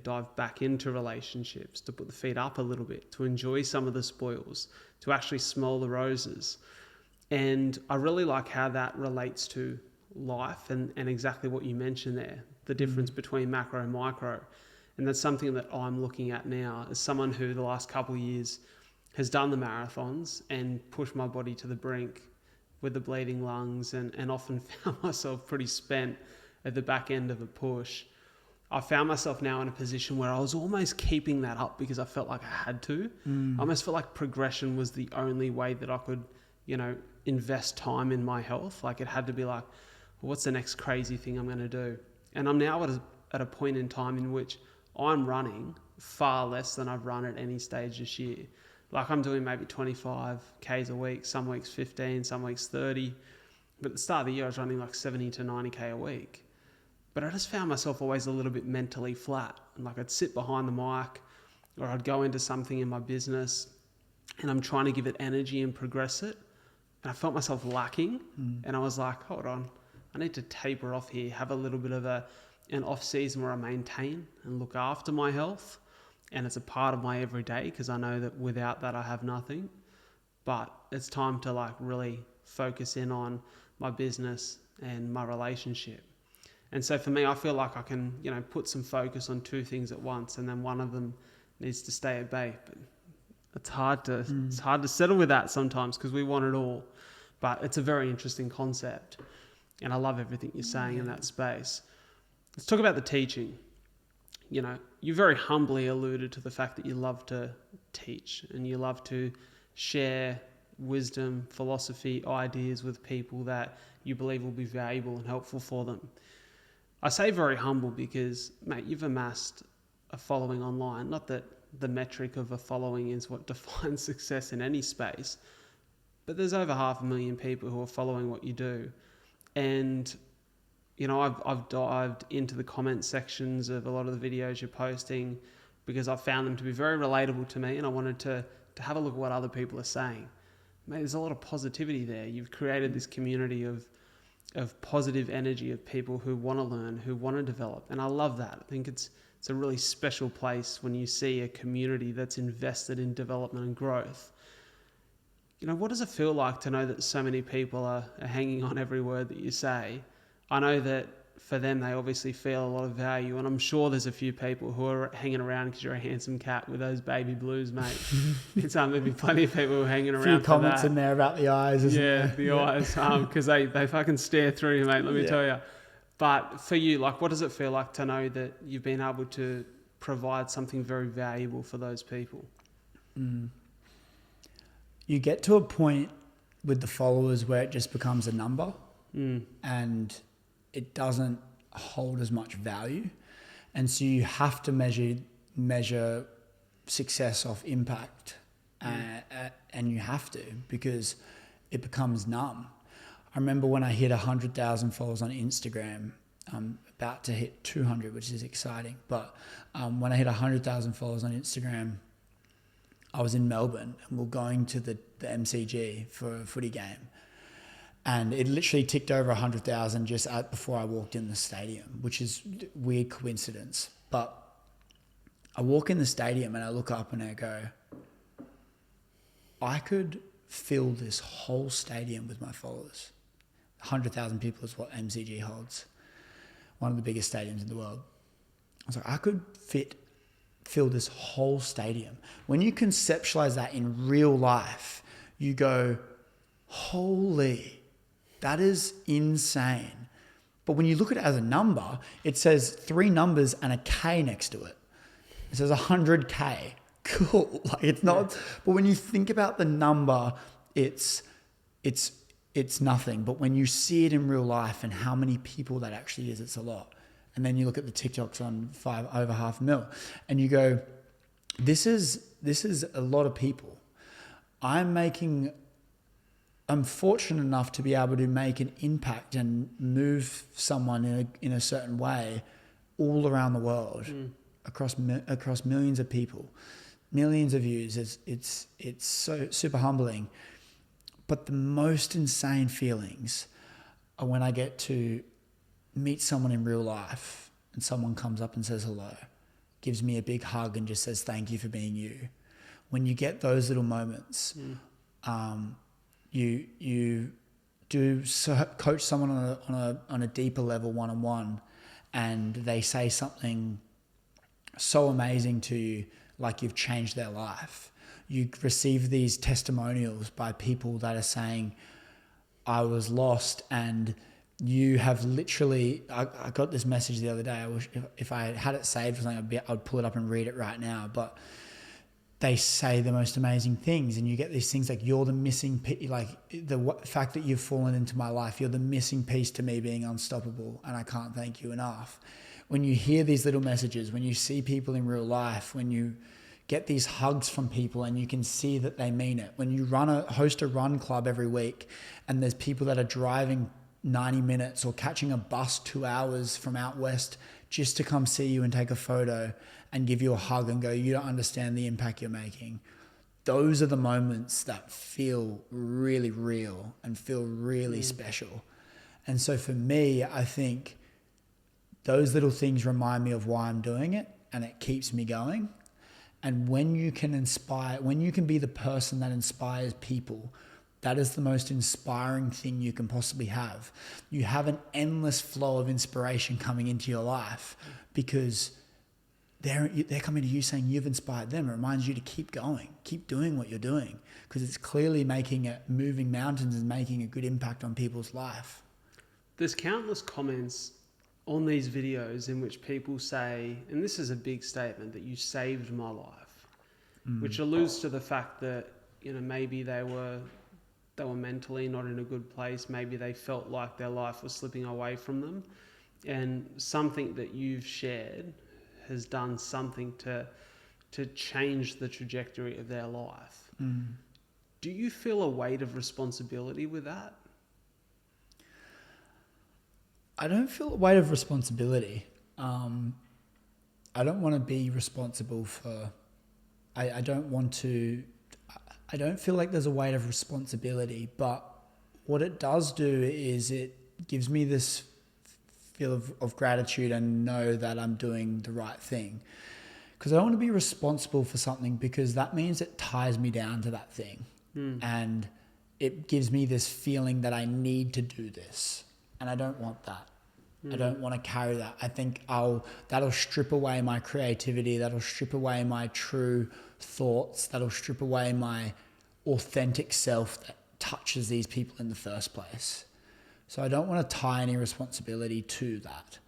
dive back into relationships, to put the feet up a little bit, to enjoy some of the spoils, to actually smell the roses. And I really like how that relates to life and exactly what you mentioned there, the difference between macro and micro. And that's something that I'm looking at now as someone who the last couple of years has done the marathons and pushed my body to the brink with the bleeding lungs, and often found myself pretty spent at the back end of a push. I found myself now in a position where I was almost keeping that up because I felt like I had to. I almost felt like progression was the only way that I could, invest time in my health. Like it had to be like, well, what's the next crazy thing I'm going to do? And I'm now at a point in time in which I'm running far less than I've run at any stage this year. Like I'm doing maybe 25 Ks a week, some weeks 15, some weeks 30. But at the start of the year, I was running like 70 to 90 K a week. But I just found myself always a little bit mentally flat. And like I'd sit behind the mic, or I'd go into something in my business and I'm trying to give it energy and progress it. And I felt myself lacking. And I was like, hold on, I need to taper off here, have a little bit of an off season where I maintain and look after my health. And it's a part of my everyday, because I know that without that I have nothing. But it's time to like really focus in on my business and my relationship. And so for me, I feel like I can, put some focus on two things at once, and then one of them needs to stay at bay. But it's hard to settle with that sometimes, because we want it all. But it's a very interesting concept, and I love everything you're saying in that space. Let's talk about the teaching. You very humbly alluded to the fact that you love to teach and you love to share wisdom, philosophy, ideas with people that you believe will be valuable and helpful for them. I say very humble because, mate, you've amassed a following online. Not that the metric of a following is what defines success in any space, but there's over 500,000 people who are following what you do. And I've dived into the comment sections of a lot of the videos you're posting because I've found them to be very relatable to me, and I wanted to have a look at what other people are saying. Mate, there's a lot of positivity there. You've created this community of positive energy, of people who want to learn, who want to develop. And I love that. I think it's a really special place when you see a community that's invested in development and growth. What does it feel like to know that so many people are hanging on every word that you say? I know that for them, they obviously feel a lot of value, and I'm sure there's a few people who are hanging around because you're a handsome cat with those baby blues, mate. There'll be plenty of people who are hanging around. A few comments in there about the eyes, isn't there? Yeah, the eyes, because they fucking stare through you, mate, let me tell you. But for you, like, what does it feel like to know that you've been able to provide something very valuable for those people? You get to a point with the followers where it just becomes a number, and it doesn't hold as much value. And so you have to measure success off impact, and you have to, because it becomes numb. I remember when I hit 100,000 followers on Instagram, I'm about to hit 200, which is exciting. But when I hit 100,000 followers on Instagram, I was in Melbourne and we're going to the MCG for a footy game. And it literally ticked over 100,000 just before I walked in the stadium, which is a weird coincidence. But I walk in the stadium and I look up and I go, I could fill this whole stadium with my followers. 100,000 people is what MCG holds. One of the biggest stadiums in the world. I was like, I could fill this whole stadium. When you conceptualize that in real life, you go, holy, that is insane. But when you look at it as a number, it says 3 numbers and a K next to it. It says 100K. Cool. Like it's not, but when you think about the number, it's nothing. But when you see it in real life and how many people that actually is, it's a lot. And then you look at the TikToks on over 500,000 and you go, this is a lot of people. I'm fortunate enough to be able to make an impact and move someone in a certain way all around the world, across millions of people, millions of views. It's so super humbling. But the most insane feelings are when I get to meet someone in real life and someone comes up and says hello, gives me a big hug and just says thank you for being you. When you get those little moments, you do coach someone on a deeper level one-on-one, and they say something so amazing to you, like you've changed their life. You receive these testimonials by people that are saying, I was lost, and you have literally, I got this message the other day. I wish if I had it saved or something, I'd pull it up and read it right now. But they say the most amazing things, and you get these things like, you're the missing piece, like the fact that you've fallen into my life, you're the missing piece to me being unstoppable, and I can't thank you enough. When you hear these little messages, when you see people in real life, when you get these hugs from people and you can see that they mean it, when you host a run club every week and there's people that are driving 90 minutes or catching a bus 2 hours from out west just to come see you and take a photo and give you a hug and go, you don't understand the impact you're making. Those are the moments that feel really real and feel really special. And so for me, I think those little things remind me of why I'm doing it, and it keeps me going. And when you can inspire, when you can be the person that inspires people, that is the most inspiring thing you can possibly have. You have an endless flow of inspiration coming into your life because they're coming to you saying you've inspired them. It reminds you to keep going, keep doing what you're doing, because it's clearly moving mountains and making a good impact on people's life. There's countless comments on these videos in which people say, and this is a big statement, that you saved my life, which alludes to the fact that, maybe they were mentally not in a good place. Maybe they felt like their life was slipping away from them, and something that you've shared has done something to change the trajectory of their life. Do you feel a weight of responsibility with that? I don't feel a weight of responsibility. I don't want to be responsible for, I don't feel like there's a weight of responsibility, but what it does do is it gives me this feel of gratitude and know that I'm doing the right thing. Because I don't want to be responsible for something, because that means it ties me down to that thing. And it gives me this feeling that I need to do this. And I don't want that. I don't want to carry that. I think that'll strip away my creativity. That'll strip away my true thoughts. That'll strip away my authentic self that touches these people in the first place. So I don't want to tie any responsibility to that.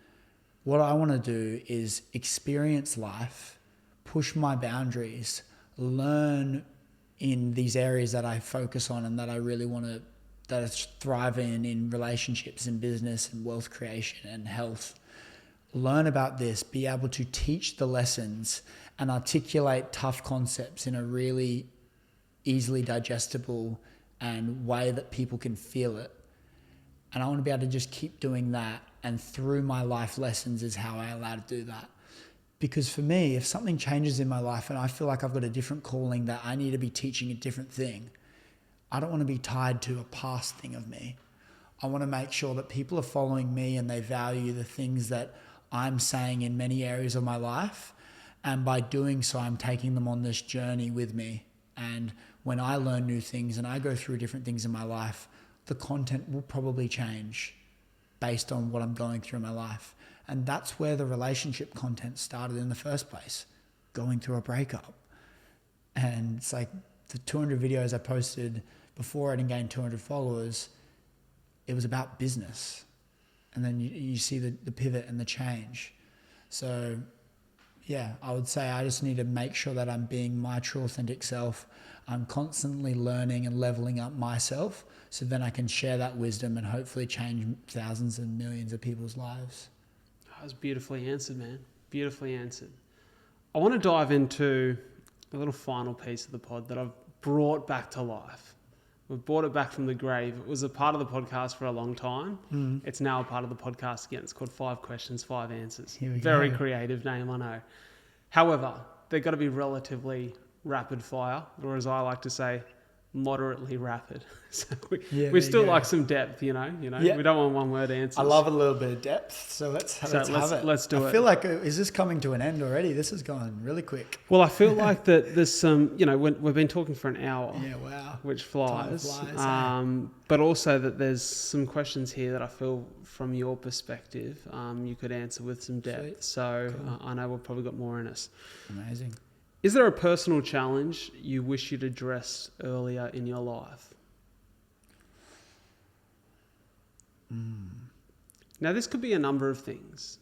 What I want to do is experience life, push my boundaries, learn in these areas that I focus on and that I really want to, that I thrive in relationships and business and wealth creation and health. Learn about this, be able to teach the lessons and articulate tough concepts in a really easily digestible and way that people can feel it. And I want to be able to just keep doing that. And through my life lessons is how I allow to do that. Because for me, if something changes in my life and I feel like I've got a different calling that I need to be teaching a different thing, I don't want to be tied to a past thing of me. I want to make sure that people are following me and they value the things that I'm saying in many areas of my life. And by doing so, I'm taking them on this journey with me. And when I learn new things and I go through different things in my life, the content will probably change based on what I'm going through in my life. And that's where the relationship content started in the first place, going through a breakup. And it's like the 200 videos I posted before I didn't gain 200 followers, it was about business. And then you see the pivot and the change. So yeah, I would say I just need to make sure that I'm being my true authentic self. I'm constantly learning and leveling up myself so then I can share that wisdom and hopefully change thousands and millions of people's lives. That was beautifully answered, man. Beautifully answered. I want to dive into a little final piece of the pod that I've brought back to life. We've brought it back from the grave. It was a part of the podcast for a long time. It's now a part of the podcast again. It's called 5 Questions, 5 Answers. Very creative name, I know. However, they've got to be relatively rapid fire, or as I like to say, moderately rapid. So we still like some depth, you know. Yeah. We don't want one word answers. I love a little bit of depth, so let's have it. Let's do it. I feel like, is this coming to an end already? This is going really quick. Well, I feel like that there's some, we've been talking for an hour. Yeah, wow. Which flies. Time flies, But also that there's some questions here that I feel from your perspective, you could answer with some depth. Sweet. So Cool. I know we've probably got more in us. Amazing. Is there a personal challenge you wish you'd addressed earlier in your life? Now, this could be a number of things.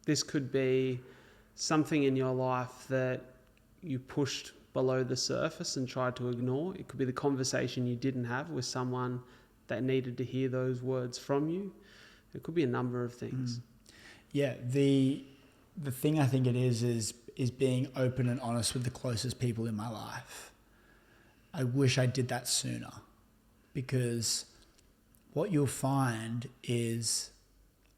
This could be something in your life that you pushed below the surface and tried to ignore. It could be the conversation you didn't have with someone that needed to hear those words from you. It could be a number of things. Yeah, the thing I think it is being open and honest with the closest people in my life. I wish I did that sooner, because what you'll find is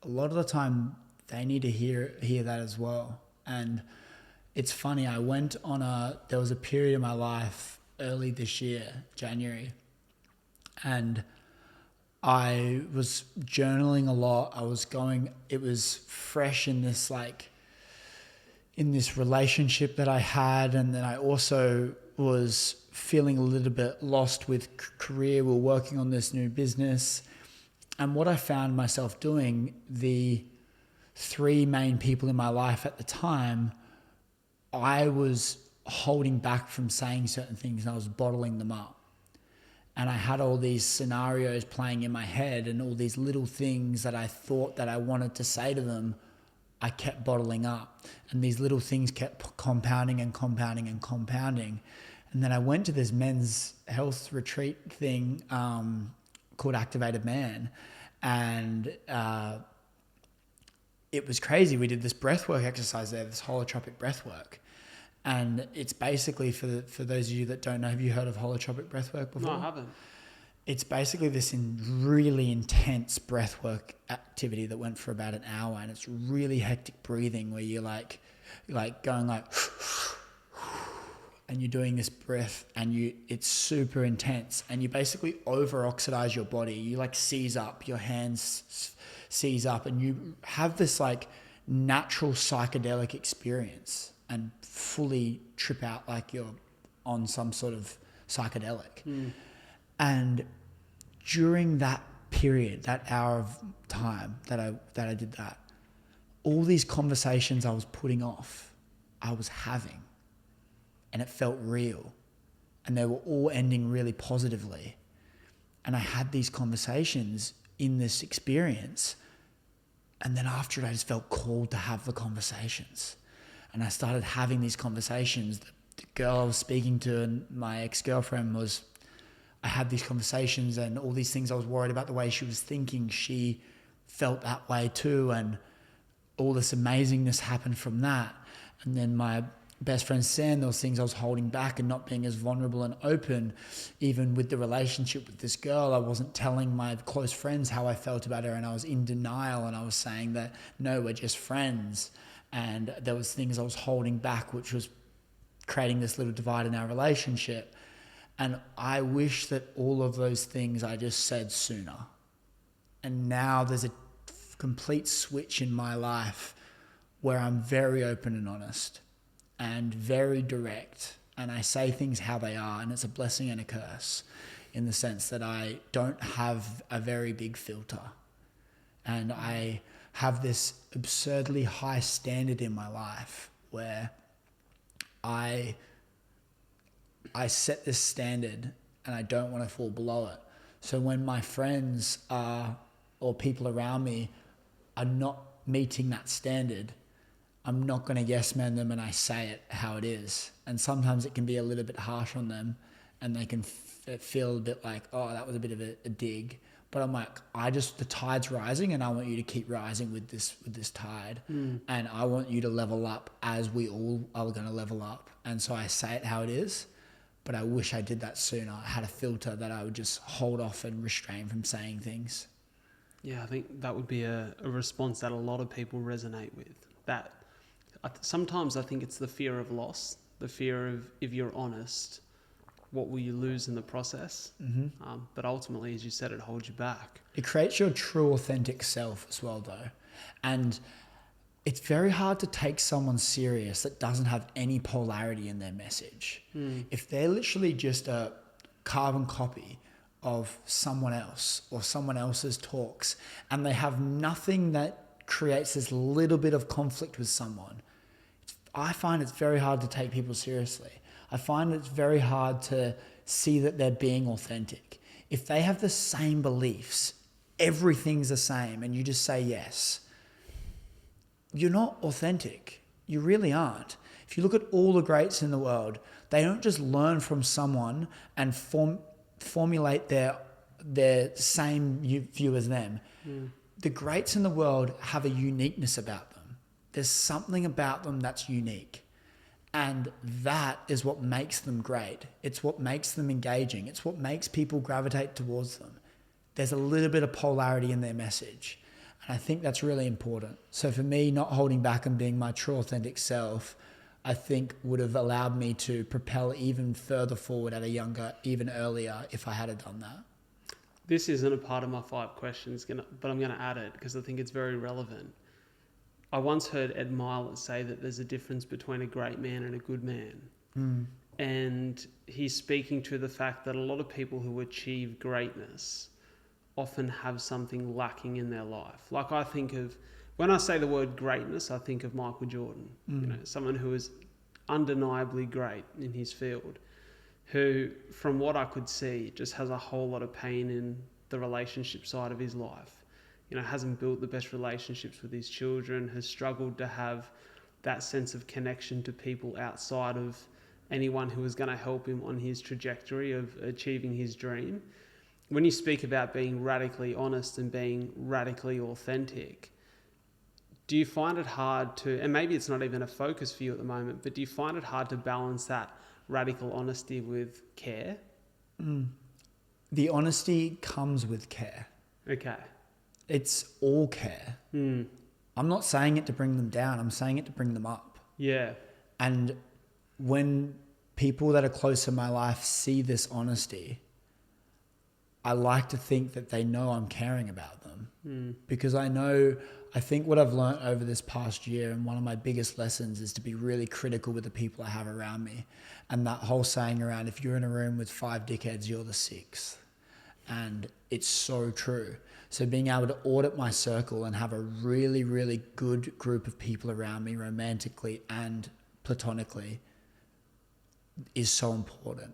a lot of the time they need to hear that as well. And it's funny, there was a period in my life early this year, January, and I was journaling a lot. It was fresh in this relationship that I had. And then I also was feeling a little bit lost with career. We were working on this new business. And what I found myself doing, the 3 main people in my life at the time, I was holding back from saying certain things and I was bottling them up. And I had all these scenarios playing in my head and all these little things that I thought that I wanted to say to them, I kept bottling up. And these little things kept compounding and compounding and compounding. And then I went to this men's health retreat thing called Activated Man. And it was crazy. We did this breathwork exercise there, this holotropic breathwork. And it's basically, for those of you that don't know, have you heard of holotropic breathwork before? No, I haven't. It's basically this really intense breathwork activity that went for about an hour, and it's really hectic breathing where you're like going like, and you're doing this breath, and it's super intense, and you basically over-oxidize your body. You seize up, your hands seize up, and you have this natural psychedelic experience and fully trip out like you're on some sort of psychedelic. And during that period, that hour of time that I did that, all these conversations I was putting off, I was having, and it felt real, and they were all ending really positively. And I had these conversations in this experience, and then after it, I just felt called to have the conversations. And I started having these conversations. The girl I was speaking to, and my ex-girlfriend, I had these conversations, and all these things I was worried about the way she was thinking, she felt that way too. And all this amazingness happened from that. And then my best friend saying those things I was holding back and not being as vulnerable and open. Even with the relationship with this girl, I wasn't telling my close friends how I felt about her, and I was in denial, and I was saying that, no, we're just friends. And there was things I was holding back, which was creating this little divide in our relationship. And I wish that all of those things I just said sooner. And now there's a complete switch in my life where I'm very open and honest and very direct, and I say things how they are, and it's a blessing and a curse in the sense that I don't have a very big filter, and I have this absurdly high standard in my life where I set this standard and I don't want to fall below it. So when my friends or people around me are not meeting that standard, I'm not going to yes man them, and I say it how it is. And sometimes it can be a little bit harsh on them, and they can feel a bit like, oh, that was a bit of a dig. But I'm like, the tide's rising, and I want you to keep rising with this tide. And I want you to level up as we all are going to level up. And so I say it how it is, but I wish I did that sooner. I had a filter that I would just hold off and restrain from saying things. Yeah, I think that would be a response that a lot of people resonate with. That sometimes I think it's the fear of loss, the fear of, if you're honest, what will you lose in the process? But ultimately, as you said, it holds you back. It creates your true, authentic self as well, though. And it's very hard to take someone serious that doesn't have any polarity in their message. If they're literally just a carbon copy of someone else or someone else's talks, and they have nothing that creates this little bit of conflict with someone, I find it's very hard to take people seriously. I find it's very hard to see that they're being authentic. If they have the same beliefs, everything's the same, and you just say yes, you're not authentic. You really aren't. If you look at all the greats in the world, they don't just learn from someone and formulate their same view as them. The greats in the world have a uniqueness about them. There's something about them that's unique. And that is what makes them great. It's what makes them engaging. It's what makes people gravitate towards them. There's a little bit of polarity in their message. And I think that's really important. So for me, not holding back and being my true authentic self, I think would have allowed me to propel even further forward at a younger, even earlier, if I had done that. This isn't a part of my 5 questions, but I'm going to add it because I think it's very relevant. I once heard Ed Milet say that there's a difference between a great man and a good man. And he's speaking to the fact that a lot of people who achieve greatness often have something lacking in their life. Like I think of, when I say the word greatness, I think of Michael Jordan, someone who is undeniably great in his field, who, from what I could see, just has a whole lot of pain in the relationship side of his life. Hasn't built the best relationships with his children, has struggled to have that sense of connection to people outside of anyone who is going to help him on his trajectory of achieving his dream. When you speak about being radically honest and being radically authentic, do you find it hard to, and maybe it's not even a focus for you at the moment, but do you find it hard to balance that radical honesty with care? The honesty comes with care. Okay. It's all care. I'm not saying it to bring them down. I'm saying it to bring them up. Yeah. And when people that are close in my life see this honesty, I like to think that they know I'm caring about them. Because I think what I've learned over this past year, and one of my biggest lessons, is to be really critical with the people I have around me. And that whole saying around, if you're in a room with 5 dickheads, you're the 6th. And it's so true. So being able to audit my circle and have a really, really good group of people around me, romantically and platonically, is so important.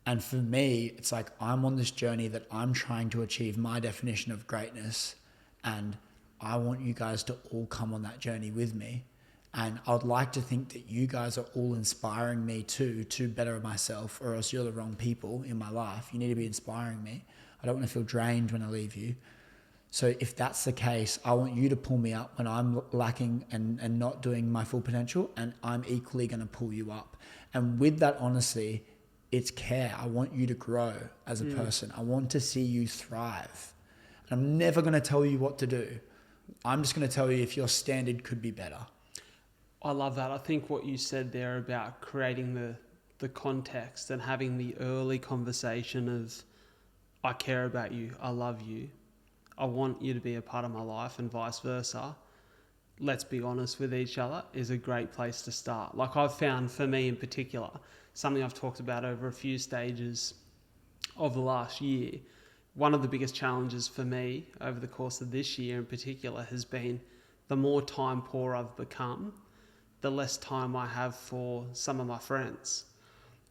And for me, it's like I'm on this journey that I'm trying to achieve my definition of greatness, and I want you guys to all come on that journey with me. And I'd like to think that you guys are all inspiring me to better myself, or else you're the wrong people in my life. You need to be inspiring me. I don't want to feel drained when I leave you. So if that's the case, I want you to pull me up when I'm lacking and not doing my full potential, and I'm equally going to pull you up. And with that honesty, it's care. I want you to grow as a person. I want to see you thrive. And I'm never going to tell you what to do. I'm just going to tell you if your standard could be better. I love that. I think what you said there about creating the context and having the early conversation of, I care about you, I love you, I want you to be a part of my life, and vice versa. Let's be honest with each other is a great place to start. Like I've found, for me in particular, something I've talked about over a few stages of the last year, one of the biggest challenges for me over the course of this year in particular has been the more time poor I've become, the less time I have for some of my friends.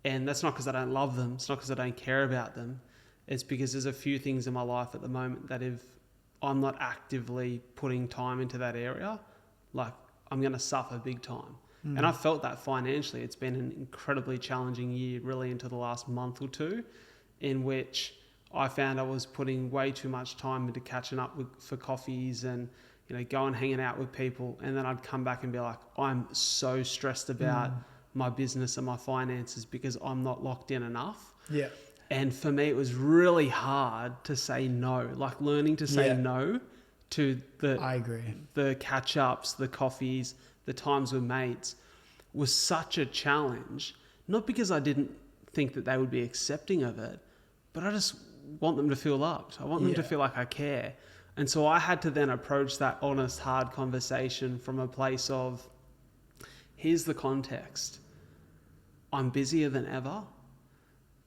And that's not because I don't love them. It's not because I don't care about them. It's because there's a few things in my life at the moment that if I'm not actively putting time into that area, like I'm going to suffer big time. And I felt that financially. It's been an incredibly challenging year, really into the last month or two, in which I found I was putting way too much time into catching up for coffees and, going hanging out with people. And then I'd come back and be like, I'm so stressed about my business and my finances because I'm not locked in enough. Yeah. And for me, it was really hard to say no, like learning to say no to I agree. the catch ups, the coffees, the times with mates was such a challenge. Not because I didn't think that they would be accepting of it, but I just want them to feel loved. I want them to feel like I care. And so I had to then approach that honest, hard conversation from a place of, here's the context. I'm busier than ever.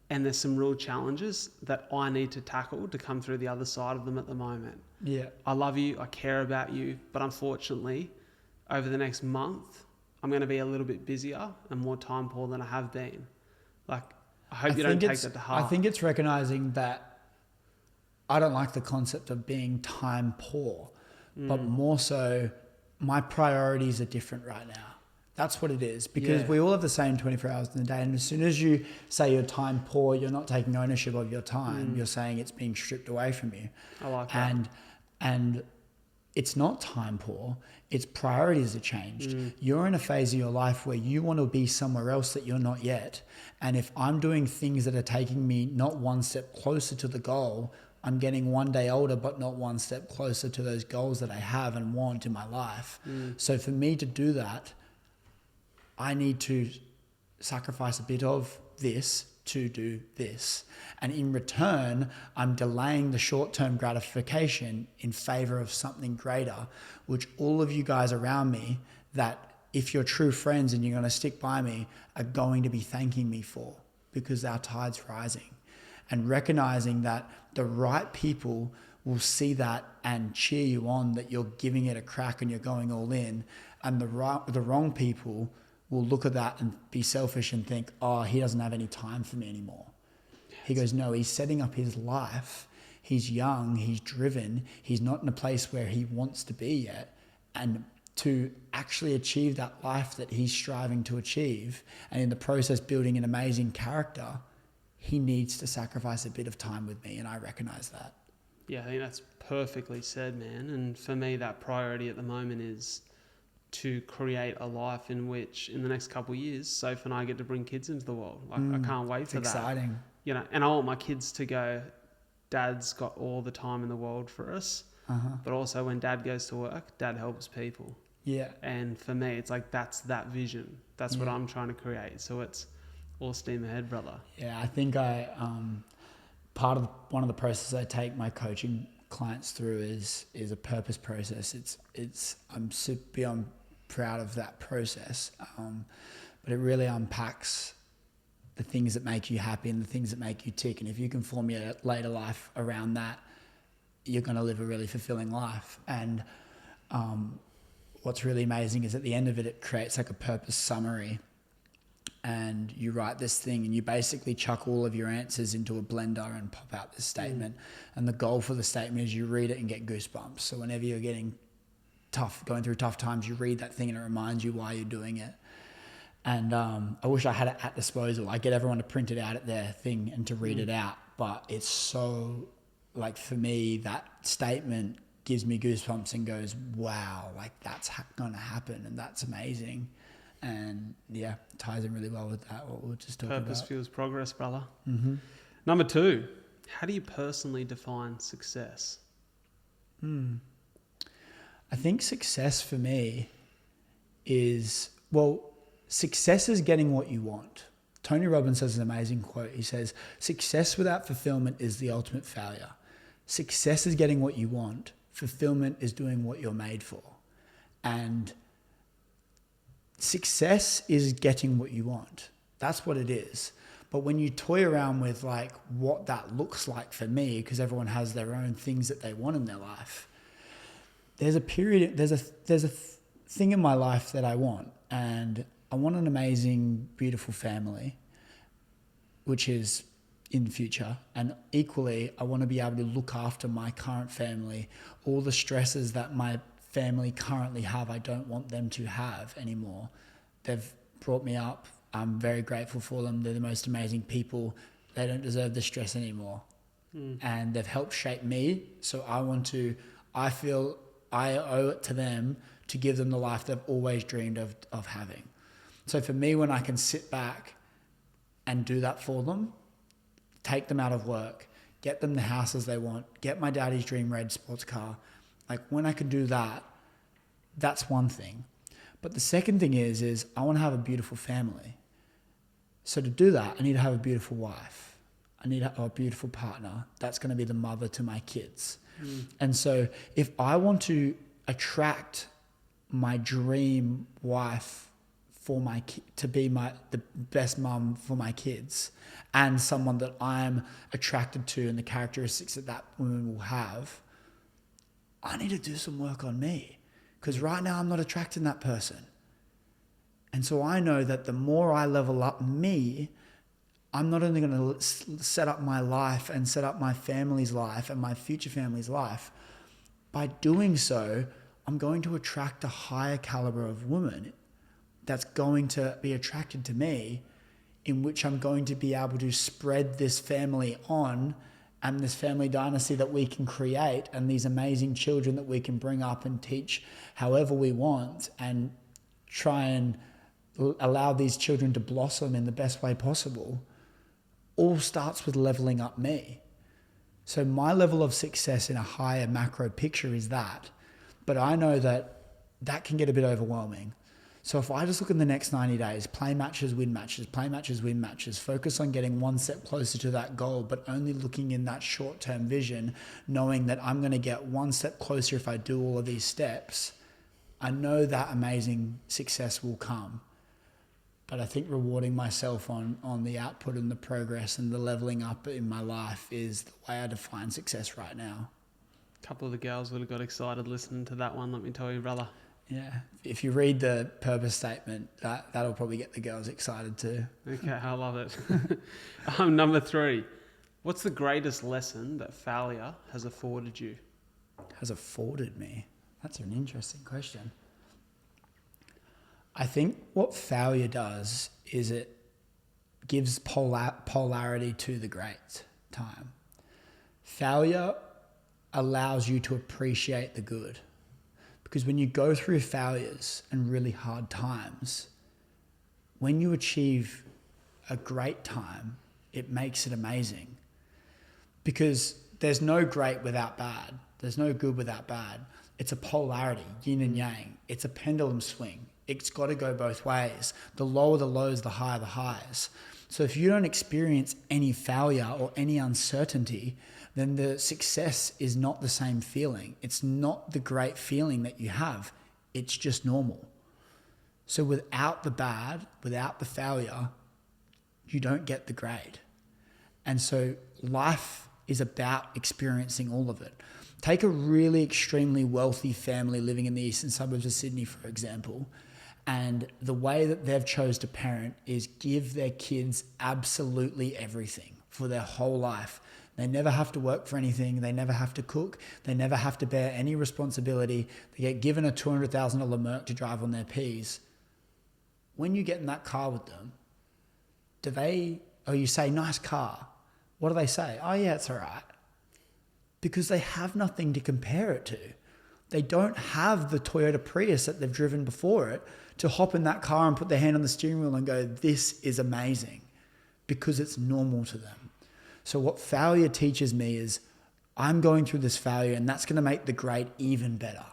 And there's some real challenges that I need to tackle to come through the other side of them at the moment. Yeah. I love you. I care about you. But unfortunately, over the next month, I'm going to be a little bit busier and more time poor than I have been. Like, I hope you don't take that to heart. I think it's recognizing that I don't like the concept of being time poor, but more so my priorities are different right now. That's what it is, because we all have the same 24 hours in the day. And as soon as you say you're time poor, you're not taking ownership of your time. You're saying it's being stripped away from you. I like that. And it's not time poor. Its priorities are changed. You're in a phase of your life where you want to be somewhere else that you're not yet. And if I'm doing things that are taking me not one step closer to the goal, I'm getting one day older, but not one step closer to those goals that I have and want in my life. So for me to do that, I need to sacrifice a bit of this to do this. And in return, I'm delaying the short-term gratification in favor of something greater, which all of you guys around me, that if you're true friends and you're going to stick by me, are going to be thanking me for, because our tide's rising. And recognizing that the right people will see that and cheer you on, that you're giving it a crack and you're going all in. And the wrong people will look at that and be selfish and think, oh, he doesn't have any time for me anymore. He goes, no, he's setting up his life. He's young, he's driven, he's not in a place where he wants to be yet. And to actually achieve that life that he's striving to achieve, and in the process building an amazing character, he needs to sacrifice a bit of time with me, and I recognize that. Yeah, I think that's perfectly said, man. And for me, that priority at the moment is to create a life in which in the next couple of years, Soph and I get to bring kids into the world. Like, I can't wait for that. Exciting. And I want my kids to go, Dad's got all the time in the world for us. But also when Dad goes to work, Dad helps people. Yeah. And for me, it's like, that's that vision. That's what I'm trying to create. So it's all steam ahead, brother. Yeah, I think one of the processes I take my coaching clients through is a purpose process. I'm super beyond proud of that process, but it really unpacks the things that make you happy and the things that make you tick. And if you can formulate a later life around that, you're going to live a really fulfilling life. And what's really amazing is at the end of it, it creates like a purpose summary. And you write this thing and you basically chuck all of your answers into a blender and pop out this statement. And the goal for the statement is you read it and get goosebumps. So whenever you're going through tough times, you read that thing and it reminds you why you're doing it. And I wish I had it at disposal. I get everyone to print it out at their thing and to read it out. But it's so like for me, that statement gives me goosebumps and goes, wow, like that's going to happen and that's amazing. And yeah, ties in really well with that, what we were just talking Purpose about. fuels progress, brother. Mm-hmm. Number 2, how do you personally define success? I think success for me is, success is getting what you want. Tony Robbins has an amazing quote. He says, success without fulfillment is the ultimate failure. Success is getting what you want. Fulfillment is doing what you're made for. And success is getting what you want. That's what it is. But when you toy around with like what that looks like for me, because everyone has their own things that they want in their life, there's a thing in my life that I want, and I want an amazing, beautiful family, which is in the future. And equally, I want to be able to look after my current family. All the stresses that my family currently have, I don't want them to have anymore. They've brought me up. I'm very grateful for them. They're the most amazing people. They don't deserve the stress anymore. And they've helped shape me. So I feel I owe it to them to give them the life they've always dreamed of having. So for me, when I can sit back and do that for them, take them out of work, get them the houses they want, get my daddy's dream red sports car, like when I can do that, that's one thing. But the second thing is I want to have a beautiful family. So to do that, I need to have a beautiful wife. I need to have a beautiful partner. That's going to be the mother to my kids. And so if I want to attract my dream wife to be the best mum for my kids, and someone that I'm attracted to and the characteristics that woman will have, I need to do some work on me, because right now I'm not attracting that person. And so I know that the more I level up me, I'm not only going to set up my life and set up my family's life and my future family's life. By doing so, I'm going to attract a higher caliber of woman that's going to be attracted to me, in which I'm going to be able to spread this family on, and this family dynasty that we can create, and these amazing children that we can bring up and teach however we want, and try and allow these children to blossom in the best way possible, all starts with leveling up me. So my level of success in a higher macro picture is that, but I know that can get a bit overwhelming. So if I just look in the next 90 days, play matches, win matches, play matches, win matches, focus on getting one step closer to that goal, but only looking in that short-term vision, knowing that I'm going to get one step closer if I do all of these steps, I know that amazing success will come. But I think rewarding myself on the output and the progress and the leveling up in my life is the way I define success right now. A couple of the girls would have got excited listening to that one, let me tell you, brother. Yeah. If you read the purpose statement, that'll probably get the girls excited too. Okay, I love it. Number 3, what's the greatest lesson that failure has afforded you? Has afforded me? That's an interesting question. I think what failure does is it gives polarity to the great time. Failure allows you to appreciate the good. Because when you go through failures and really hard times, when you achieve a great time, it makes it amazing. Because there's no great without bad. There's no good without bad. It's a polarity, yin and yang. It's a pendulum swing. It's got to go both ways. The lower the lows, the higher the highs. So if you don't experience any failure or any uncertainty, then the success is not the same feeling. It's not the great feeling that you have. It's just normal. So without the bad, without the failure, you don't get the great. And so life is about experiencing all of it. Take a really extremely wealthy family living in the eastern suburbs of Sydney, for example, and the way that they've chose to parent is give their kids absolutely everything for their whole life. They never have to work for anything. They never have to cook. They never have to bear any responsibility. They get given a $200,000 Merc to drive on their P's. When you get in that car with them, you say, nice car. What do they say? Oh yeah, it's all right. because they have nothing to compare it to. They don't have the Toyota Prius that they've driven before it to hop in that car and put their hand on the steering wheel and go, this is amazing, because it's normal to them. So what failure teaches me is I'm going through this failure, and that's going to make the great even better.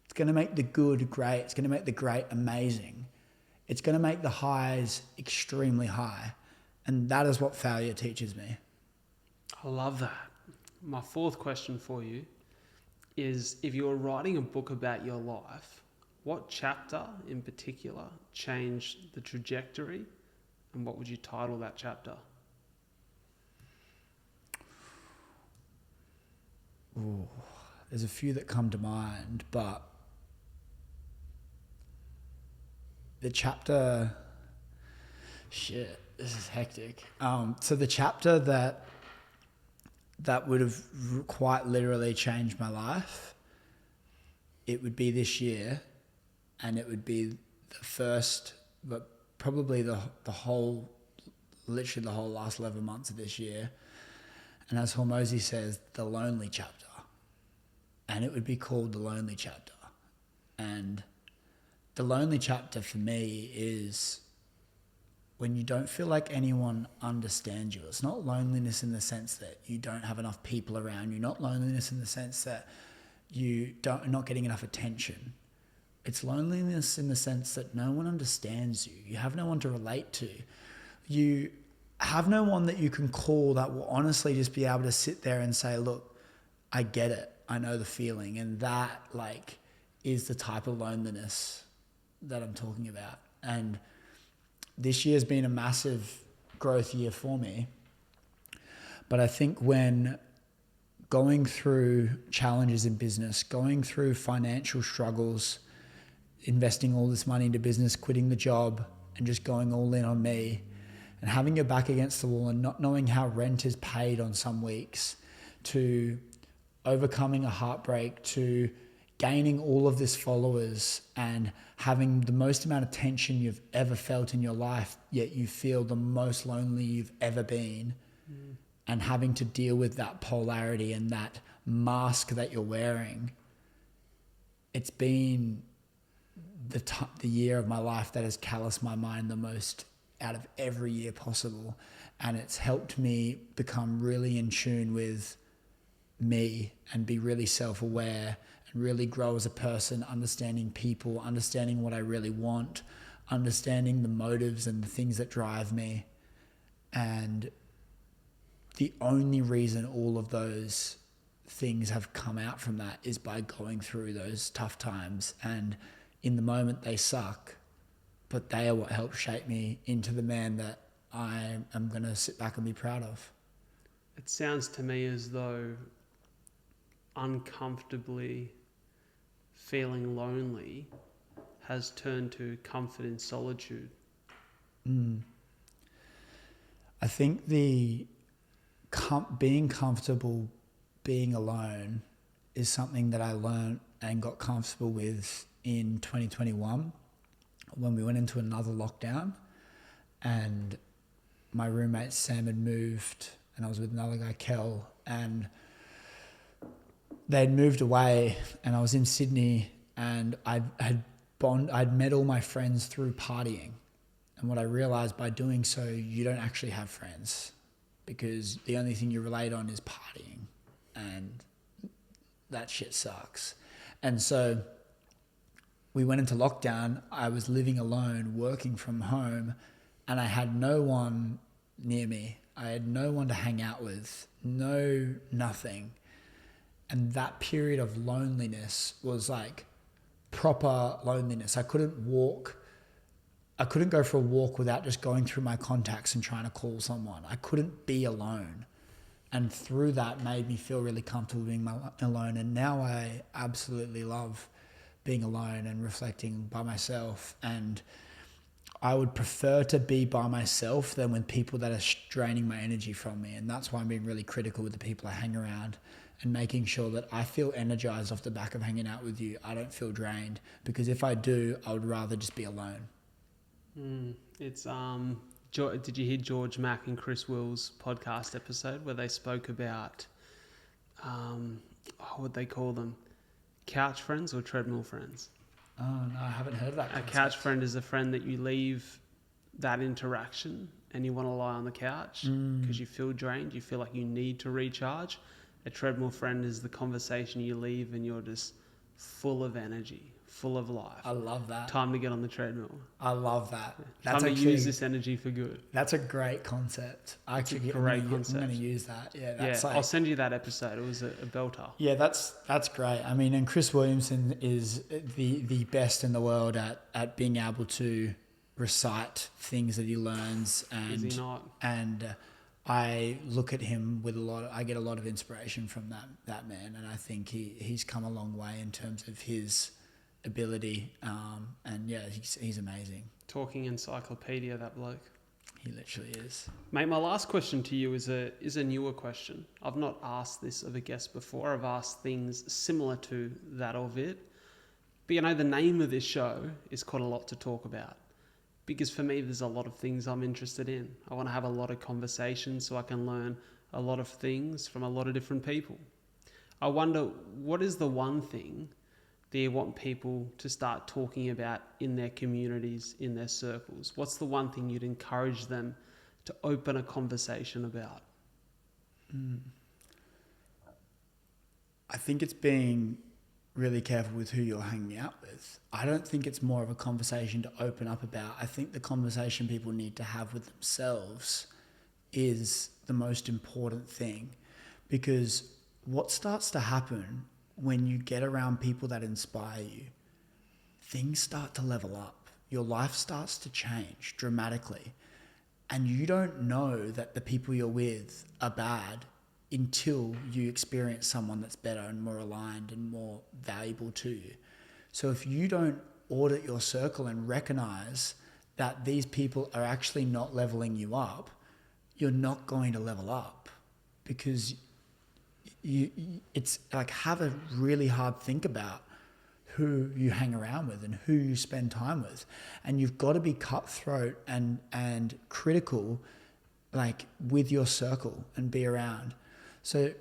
It's going to make the good great. It's going to make the great amazing. It's going to make the highs extremely high. And that is what failure teaches me. I love that. My fourth question for you is, if you were writing a book about your life, what chapter in particular changed the trajectory, and what would you title that chapter? Ooh, there's a few that come to mind, but the chapter, shit, this is hectic. So the chapter that would have quite literally changed my life, it would be this year, and it would be the first, but probably literally the whole last 11 months of this year. And as Hormozy says, the lonely chapter. And it would be called the lonely chapter. And the lonely chapter for me is when you don't feel like anyone understands you. It's not loneliness in the sense that you don't have enough people around you, not loneliness in the sense that you're not getting enough attention. It's loneliness in the sense that no one understands you. You have no one to relate to. You have no one that you can call that will honestly just be able to sit there and say, look, I get it. I know the feeling. And that is the type of loneliness that I'm talking about. And this year's been a massive growth year for me. But I think when going through challenges in business, going through financial struggles, investing all this money into business, quitting the job and just going all in on me, and having your back against the wall and not knowing how rent is paid on some weeks, to overcoming a heartbreak, to gaining all of this followers and having the most amount of tension you've ever felt in your life, yet you feel the most lonely you've ever been, and having to deal with that polarity and that mask that you're wearing. It's been the year of my life that has calloused my mind the most out of every year possible. And it's helped me become really in tune with me and be really self-aware and really grow as a person, understanding people, understanding what I really want, understanding the motives and the things that drive me. And the only reason all of those things have come out from that is by going through those tough times. And in the moment they suck, but they are what helped shape me into the man that I am going to sit back and be proud of. It sounds to me as though uncomfortably feeling lonely has turned to comfort in solitude. I think being comfortable being alone is something that I learned and got comfortable with in 2021 when we went into another lockdown, and my roommate Sam had moved and I was with another guy, Kel, and they'd moved away and I was in Sydney, and I'd met all my friends through partying. And what I realized by doing so, you don't actually have friends, because the only thing you relate on is partying, and that shit sucks. And so we went into lockdown. I was living alone, working from home, and I had no one near me. I had no one to hang out with, nothing. And that period of loneliness was like proper loneliness. I couldn't go for a walk without just going through my contacts and trying to call someone. I couldn't be alone. And through that made me feel really comfortable being alone. And now I absolutely love being alone and reflecting by myself. And I would prefer to be by myself than with people that are draining my energy from me. And that's why I'm being really critical with the people I hang around, and making sure that I feel energized off the back of hanging out with you. I don't feel drained, because if I do, I would rather just be alone. It's did you hear George Mack and Chris Will's podcast episode where they spoke about what would they call them? Couch friends or treadmill friends? Oh, no, I haven't heard of that A concept. couch friend is a friend that you leave that interaction and you want to lie on the couch because you feel drained, you feel like you need to recharge. A treadmill friend is the conversation you leave and you're just full of energy, full of life. I love that. Time to get on the treadmill. I love that. Time to use this energy for good. That's a great concept. I'm going to use that. Yeah, that's I'll send you that episode. It was a belter. Yeah, that's great. I mean, and Chris Williamson is the best in the world at being able to recite things that he learns, and Is he not? And I look at him with I get a lot of inspiration from that man, and I think he's come a long way in terms of his ability, and yeah, he's amazing. Talking encyclopedia, that bloke. He literally is. Mate, my last question to you is a newer question. I've not asked this of a guest before. I've asked things similar to that of it. But the name of this show is called A Lot to Talk About. Because for me, there's a lot of things I'm interested in. I want to have a lot of conversations so I can learn a lot of things from a lot of different people. I wonder, what is the one thing that you want people to start talking about in their communities, in their circles? What's the one thing you'd encourage them to open a conversation about? I think it's being really careful with who you're hanging out with. I don't think it's more of a conversation to open up about. I think the conversation people need to have with themselves is the most important thing, because what starts to happen when you get around people that inspire you, things start to level up. Your life starts to change dramatically. And you don't know that the people you're with are bad until you experience someone that's better and more aligned and more valuable to you. So if you don't audit your circle and recognize that these people are actually not leveling you up, you're not going to level up, because it's like, have a really hard think about who you hang around with and who you spend time with. And you've got to be cutthroat and critical, like, with your circle and be around. So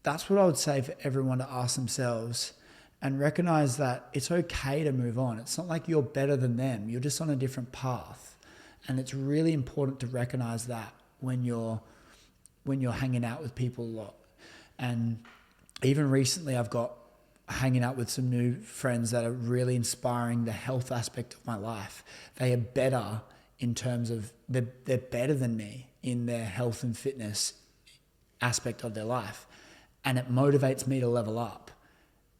that's what I would say for everyone to ask themselves, and recognize that it's okay to move on. It's not like you're better than them. You're just on a different path. And it's really important to recognize that when you're hanging out with people a lot. And even recently, I've got hanging out with some new friends that are really inspiring the health aspect of my life. They are better in terms of, they're better than me in their health and fitness aspect of their life. And it motivates me to level up.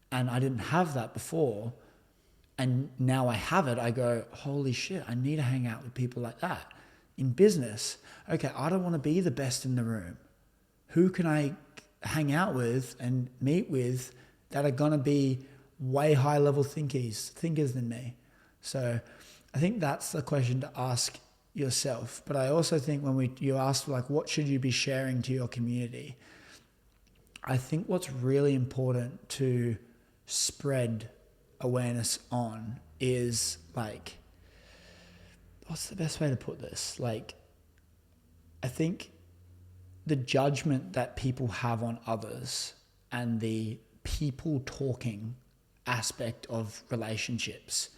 And I didn't have that before. And now I have it. I go, holy shit, I need to hang out with people like that. In business, okay, I don't want to be the best in the room. Who can I hang out with and meet with that are going to be way high level thinkers than me? So I think that's the question to ask yourself. But I also think when you ask, like, what should you be sharing to your community? I think what's really important to spread awareness on is, like, what's the best way to put this? Like, I think the judgment that people have on others and the people talking aspect of relationships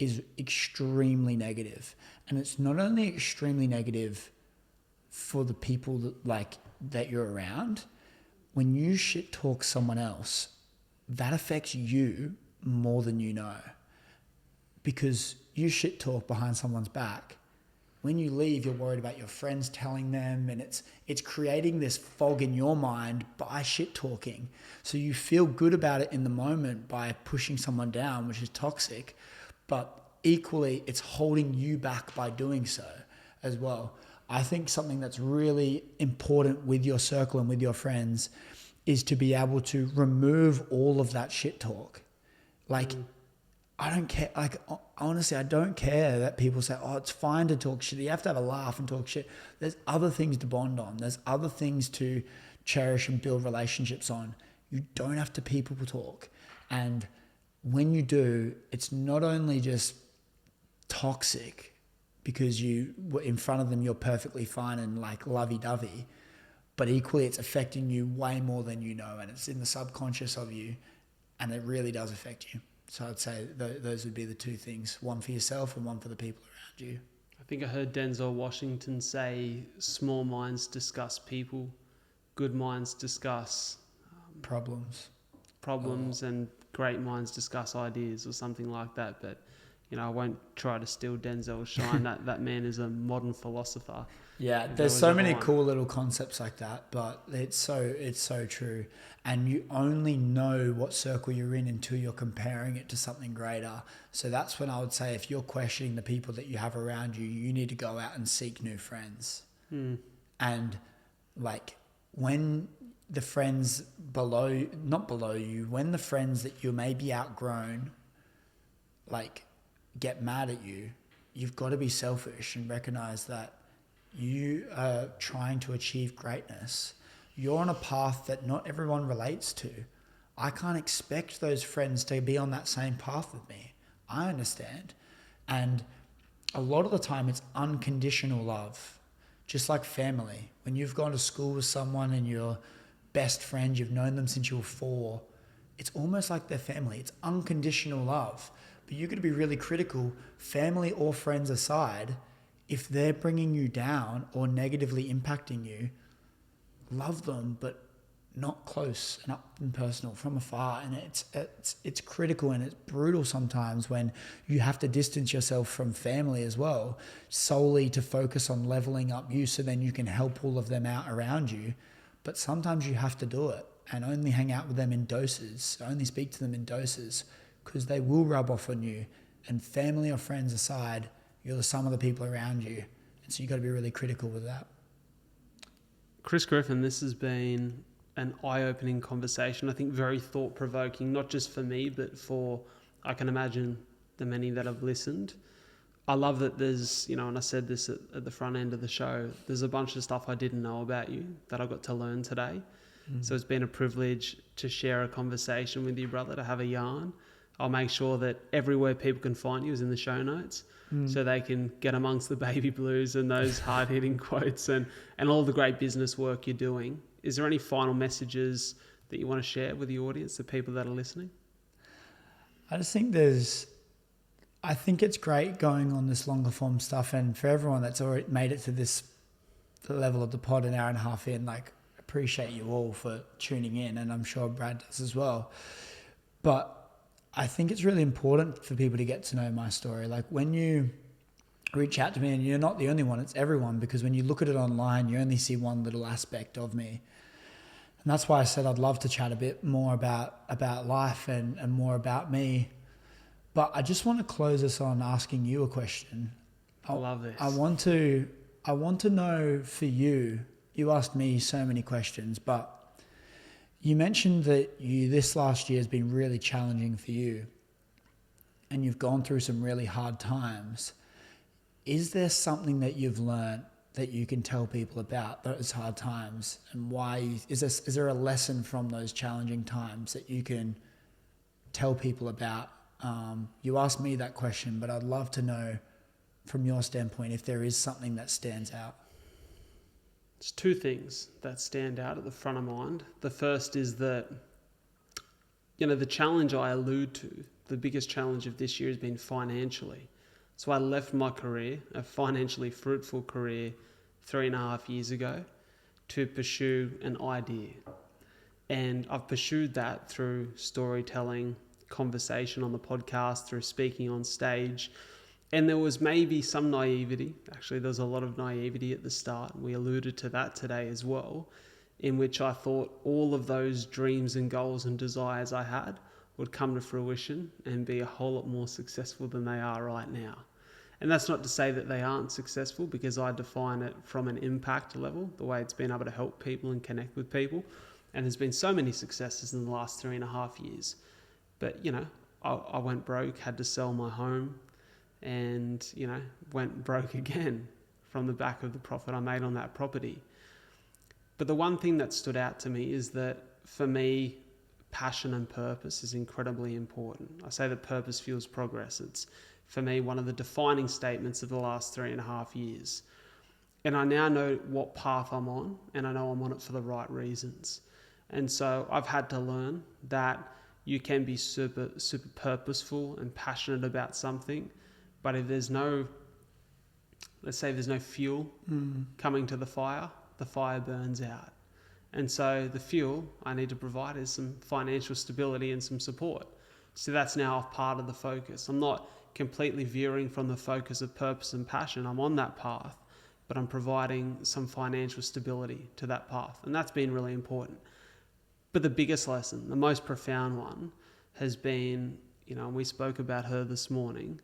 is extremely negative. And it's not only extremely negative for the people that you're around. When you shit talk someone else, that affects you more than you know, because you shit talk behind someone's back. When you leave, you're worried about your friends telling them, and it's creating this fog in your mind by shit talking. So you feel good about it in the moment by pushing someone down, which is toxic, but equally it's holding you back by doing so as well. I think something that's really important with your circle and with your friends is to be able to remove all of that shit talk. Like, I don't care. Like, honestly, I don't care that people say, oh, it's fine to talk shit. You have to have a laugh and talk shit. There's other things to bond on. There's other things to cherish and build relationships on. You don't have to people talk. And when you do, it's not only just toxic because you, in front of them, you're perfectly fine and like lovey-dovey, but equally it's affecting you way more than you know, and it's in the subconscious of you, and it really does affect you. So I'd say those would be the two things, one for yourself and one for the people around you. I think I heard Denzel Washington say, small minds discuss people, good minds discuss Problems. and great minds discuss ideas, or something like that. But I won't try to steal Denzel's shine. that man is a modern philosopher. Yeah, If there's there so was many one. cool little concepts like that, but it's so true. And you only know what circle you're in until you're comparing it to something greater. So that's when I would say, if you're questioning the people that you have around you, you need to go out and seek new friends. And like, when the friends not below you, when the friends that you may be outgrown, like, get mad at you, you've got to be selfish and recognize that you are trying to achieve greatness. You're on a path that not everyone relates to. I can't expect those friends to be on that same path with me. I understand. And a lot of the time it's unconditional love, just like family. When you've gone to school with someone and your best friend, you've known them since you were 4, it's almost like they're family. It's unconditional love. But you're going to be really critical, family or friends aside, if they're bringing you down or negatively impacting you. Love them, but not close and up and personal, from afar. And it's critical, and it's brutal sometimes when you have to distance yourself from family as well, solely to focus on leveling up you, so then you can help all of them out around you. But sometimes you have to do it and only hang out with them in doses, only speak to them in doses, because they will rub off on you. And family or friends aside, you're the sum of the people around you. And so you've got to be really critical with that. Chris Griffin, this has been an eye-opening conversation. I think very thought-provoking, not just for me, but for, I can imagine, the many that have listened. I love that there's, and I said this at the front end of the show, there's a bunch of stuff I didn't know about you that I got to learn today. So it's been a privilege to share a conversation with you, brother, to have a yarn. I'll make sure that everywhere people can find you is in the show notes, so they can get amongst the baby blues and those hard-hitting quotes and all the great business work you're doing. Is there any final messages that you want to share with the audience, the people that are listening? I just think I think it's great going on this longer form stuff, and for everyone that's already made it to this level of the pod, an hour and a half in, like, appreciate you all for tuning in, and I'm sure Brad does as well. But I think it's really important for people to get to know my story. Like, when you reach out to me, and you're not the only one, it's everyone, because when you look at it online, you only see one little aspect of me. And that's why I said I'd love to chat a bit more about life and more about me. But I just want to close this on asking you a question. I love this. I want to know, for you asked me so many questions, but you mentioned that this last year has been really challenging for you, and you've gone through some really hard times. Is there something that you've learned that you can tell people about those hard times, and why? Is there a lesson from those challenging times that you can tell people about? You asked me that question, but I'd love to know from your standpoint if there is something that stands out. There's two things that stand out at the front of mind. The first is that, the challenge I allude to, the biggest challenge of this year has been financially. So I left my career, a financially fruitful career, 3.5 years ago to pursue an idea. And I've pursued that through storytelling, conversation on the podcast, through speaking on stage. And there was maybe some naivety. Actually, there was a lot of naivety at the start. We alluded to that today as well, in which I thought all of those dreams and goals and desires I had would come to fruition and be a whole lot more successful than they are right now. And that's not to say that they aren't successful, because I define it from an impact level, the way it's been able to help people and connect with people. And there's been so many successes in the last 3.5 years. But, I went broke, had to sell my home, and, went broke again from the back of the profit I made on that property. But the one thing that stood out to me is that, for me, passion and purpose is incredibly important. I say that purpose fuels progress. It's, for me, one of the defining statements of the last 3.5 years. And I now know what path I'm on, and I know I'm on it for the right reasons. And so I've had to learn that you can be super, super purposeful and passionate about something, but if there's no, let's say there's no fuel coming to the fire burns out. And so the fuel I need to provide is some financial stability and some support. So that's now part of the focus. I'm not completely veering from the focus of purpose and passion. I'm on that path, but I'm providing some financial stability to that path. And that's been really important. But the biggest lesson, the most profound one, has been, and we spoke about her this morning.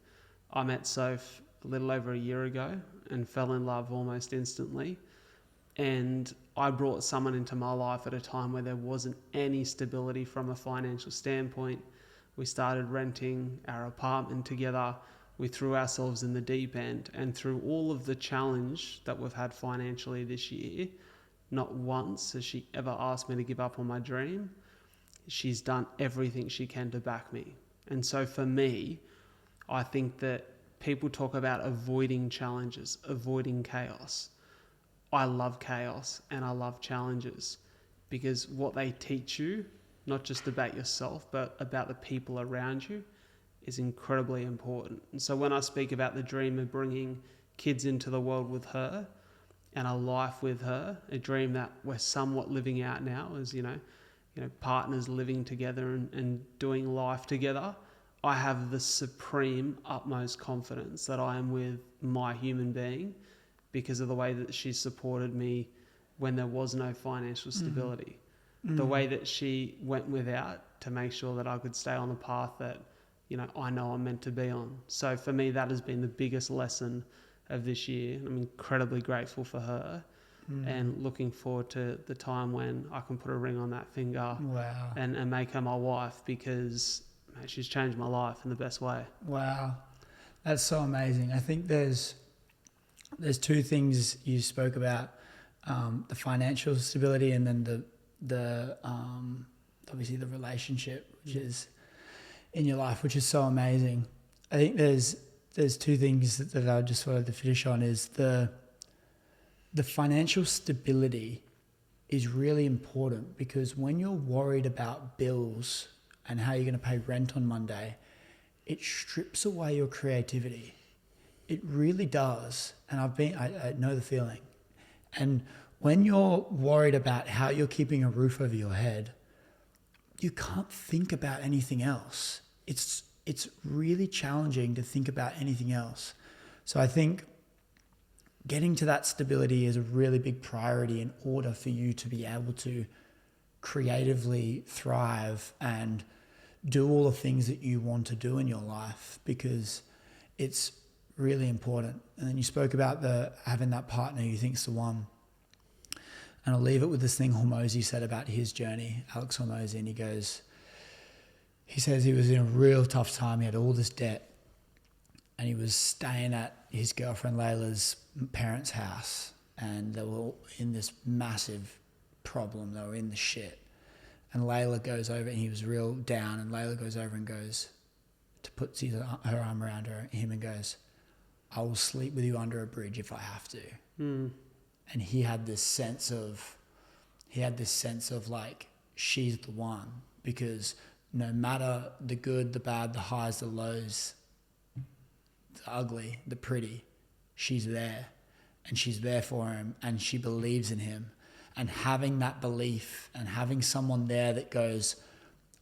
I met Soph a little over a year ago and fell in love almost instantly. And I brought someone into my life at a time where there wasn't any stability from a financial standpoint. We started renting our apartment together. We threw ourselves in the deep end. And through all of the challenge that we've had financially this year, not once has she ever asked me to give up on my dream. She's done everything she can to back me. And so for me, I think that people talk about avoiding challenges, avoiding chaos. I love chaos and I love challenges because what they teach you, not just about yourself, but about the people around you, is incredibly important. And so when I speak about the dream of bringing kids into the world with her and a life with her, a dream that we're somewhat living out now as, partners living together and doing life together, I have the supreme utmost confidence that I am with my human being because of the way that she supported me when there was no financial stability. The way that she went without to make sure that I could stay on the path that, I know I'm meant to be on. So for me, that has been the biggest lesson of this year. I'm incredibly grateful for her and looking forward to the time when I can put a ring on that finger and make her my wife because she's changed my life in the best way. Wow. That's so amazing. I think there's two things you spoke about, the financial stability and then the obviously the relationship, which is in your life, which is so amazing. I think there's two things that I just wanted to finish on is the financial stability is really important because when you're worried about bills and how you're going to pay rent on Monday, it strips away your creativity. It really does. And I know the feeling. And when you're worried about how you're keeping a roof over your head, you can't think about anything else. It's really challenging to think about anything else. So I think getting to that stability is a really big priority in order for you to be able to creatively thrive and do all the things that you want to do in your life because it's really important. And then you spoke about having that partner you think's the one. And I'll leave it with this thing Hormozy said about his journey, Alex Hormozy, and he says he was in a real tough time. He had all this debt and he was staying at his girlfriend Layla's parents' house and they were in this massive problem. They were in the shit. And Layla goes over and he was real down and Layla goes over and goes to put her arm around him and goes, I will sleep with you under a bridge if I have to. And he had this sense of like, she's the one because no matter the good, the bad, the highs, the lows, the ugly, the pretty, she's there and she's there for him and she believes in him. And having that belief and having someone there that goes,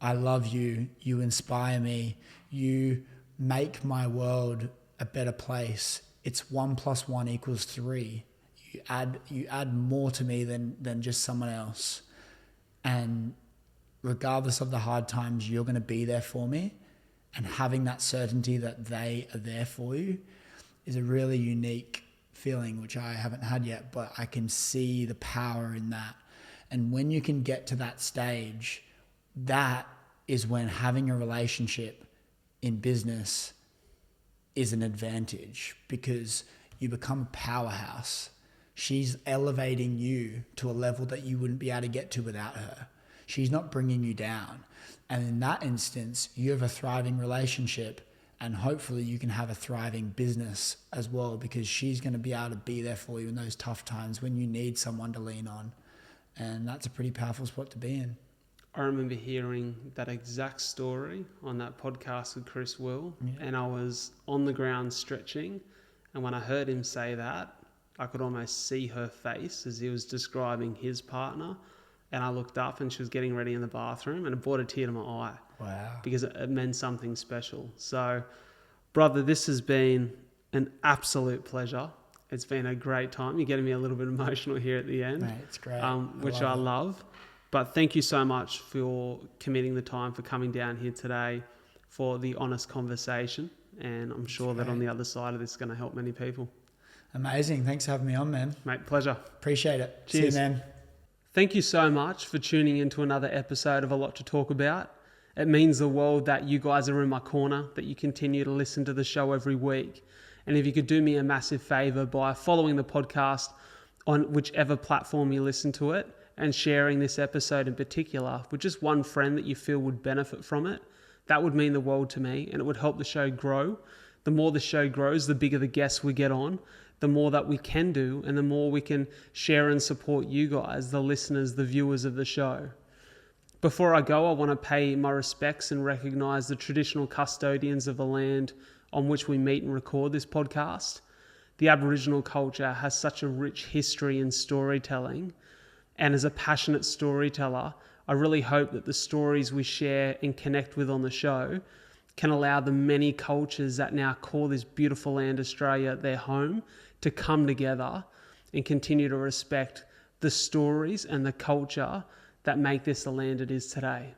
I love you, you inspire me, you make my world a better place. It's 1 + 1 = 3. You add more to me than just someone else. And regardless of the hard times, you're going to be there for me. And having that certainty that they are there for you is a really unique feeling, which I haven't had yet, but I can see the power in that. And when you can get to that stage, that is when having a relationship in business is an advantage because you become a powerhouse. She's elevating you to a level that you wouldn't be able to get to without her. She's not bringing you down. And in that instance, you have a thriving relationship and hopefully you can have a thriving business as well, because she's going to be able to be there for you in those tough times when you need someone to lean on. And that's a pretty powerful spot to be in. I remember hearing that exact story on that podcast with Chris Will, and I was on the ground stretching, and when I heard him say that, I could almost see her face as he was describing his partner, and I looked up and she was getting ready in the bathroom, and it brought a tear to my eye. Wow. Because it meant something special. So, brother, this has been an absolute pleasure. It's been a great time. You're getting me a little bit emotional here at the end. Mate, it's great. Which I love. But thank you so much for committing the time, for coming down here today for the honest conversation. And I'm sure that on the other side of this is going to help many people. Amazing. Thanks for having me on, man. Mate, pleasure. Appreciate it. Cheers. See you, man. Thank you so much for tuning into another episode of A Lot to Talk About. It means the world that you guys are in my corner, that you continue to listen to the show every week. And if you could do me a massive favor by following the podcast on whichever platform you listen to it, and sharing this episode in particular with just one friend that you feel would benefit from it, that would mean the world to me, and it would help the show grow. The more the show grows, the bigger the guests we get on, the more that we can do, and the more we can share and support you guys, the listeners, the viewers of the show. Before I go, I want to pay my respects and recognize the traditional custodians of the land on which we meet and record this podcast. The Aboriginal culture has such a rich history in storytelling, and as a passionate storyteller, I really hope that the stories we share and connect with on the show can allow the many cultures that now call this beautiful land, Australia, their home, to come together and continue to respect the stories and the culture that make this the land it is today.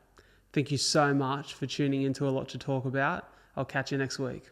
Thank you so much for tuning into A Lot to Talk About. I'll catch you next week.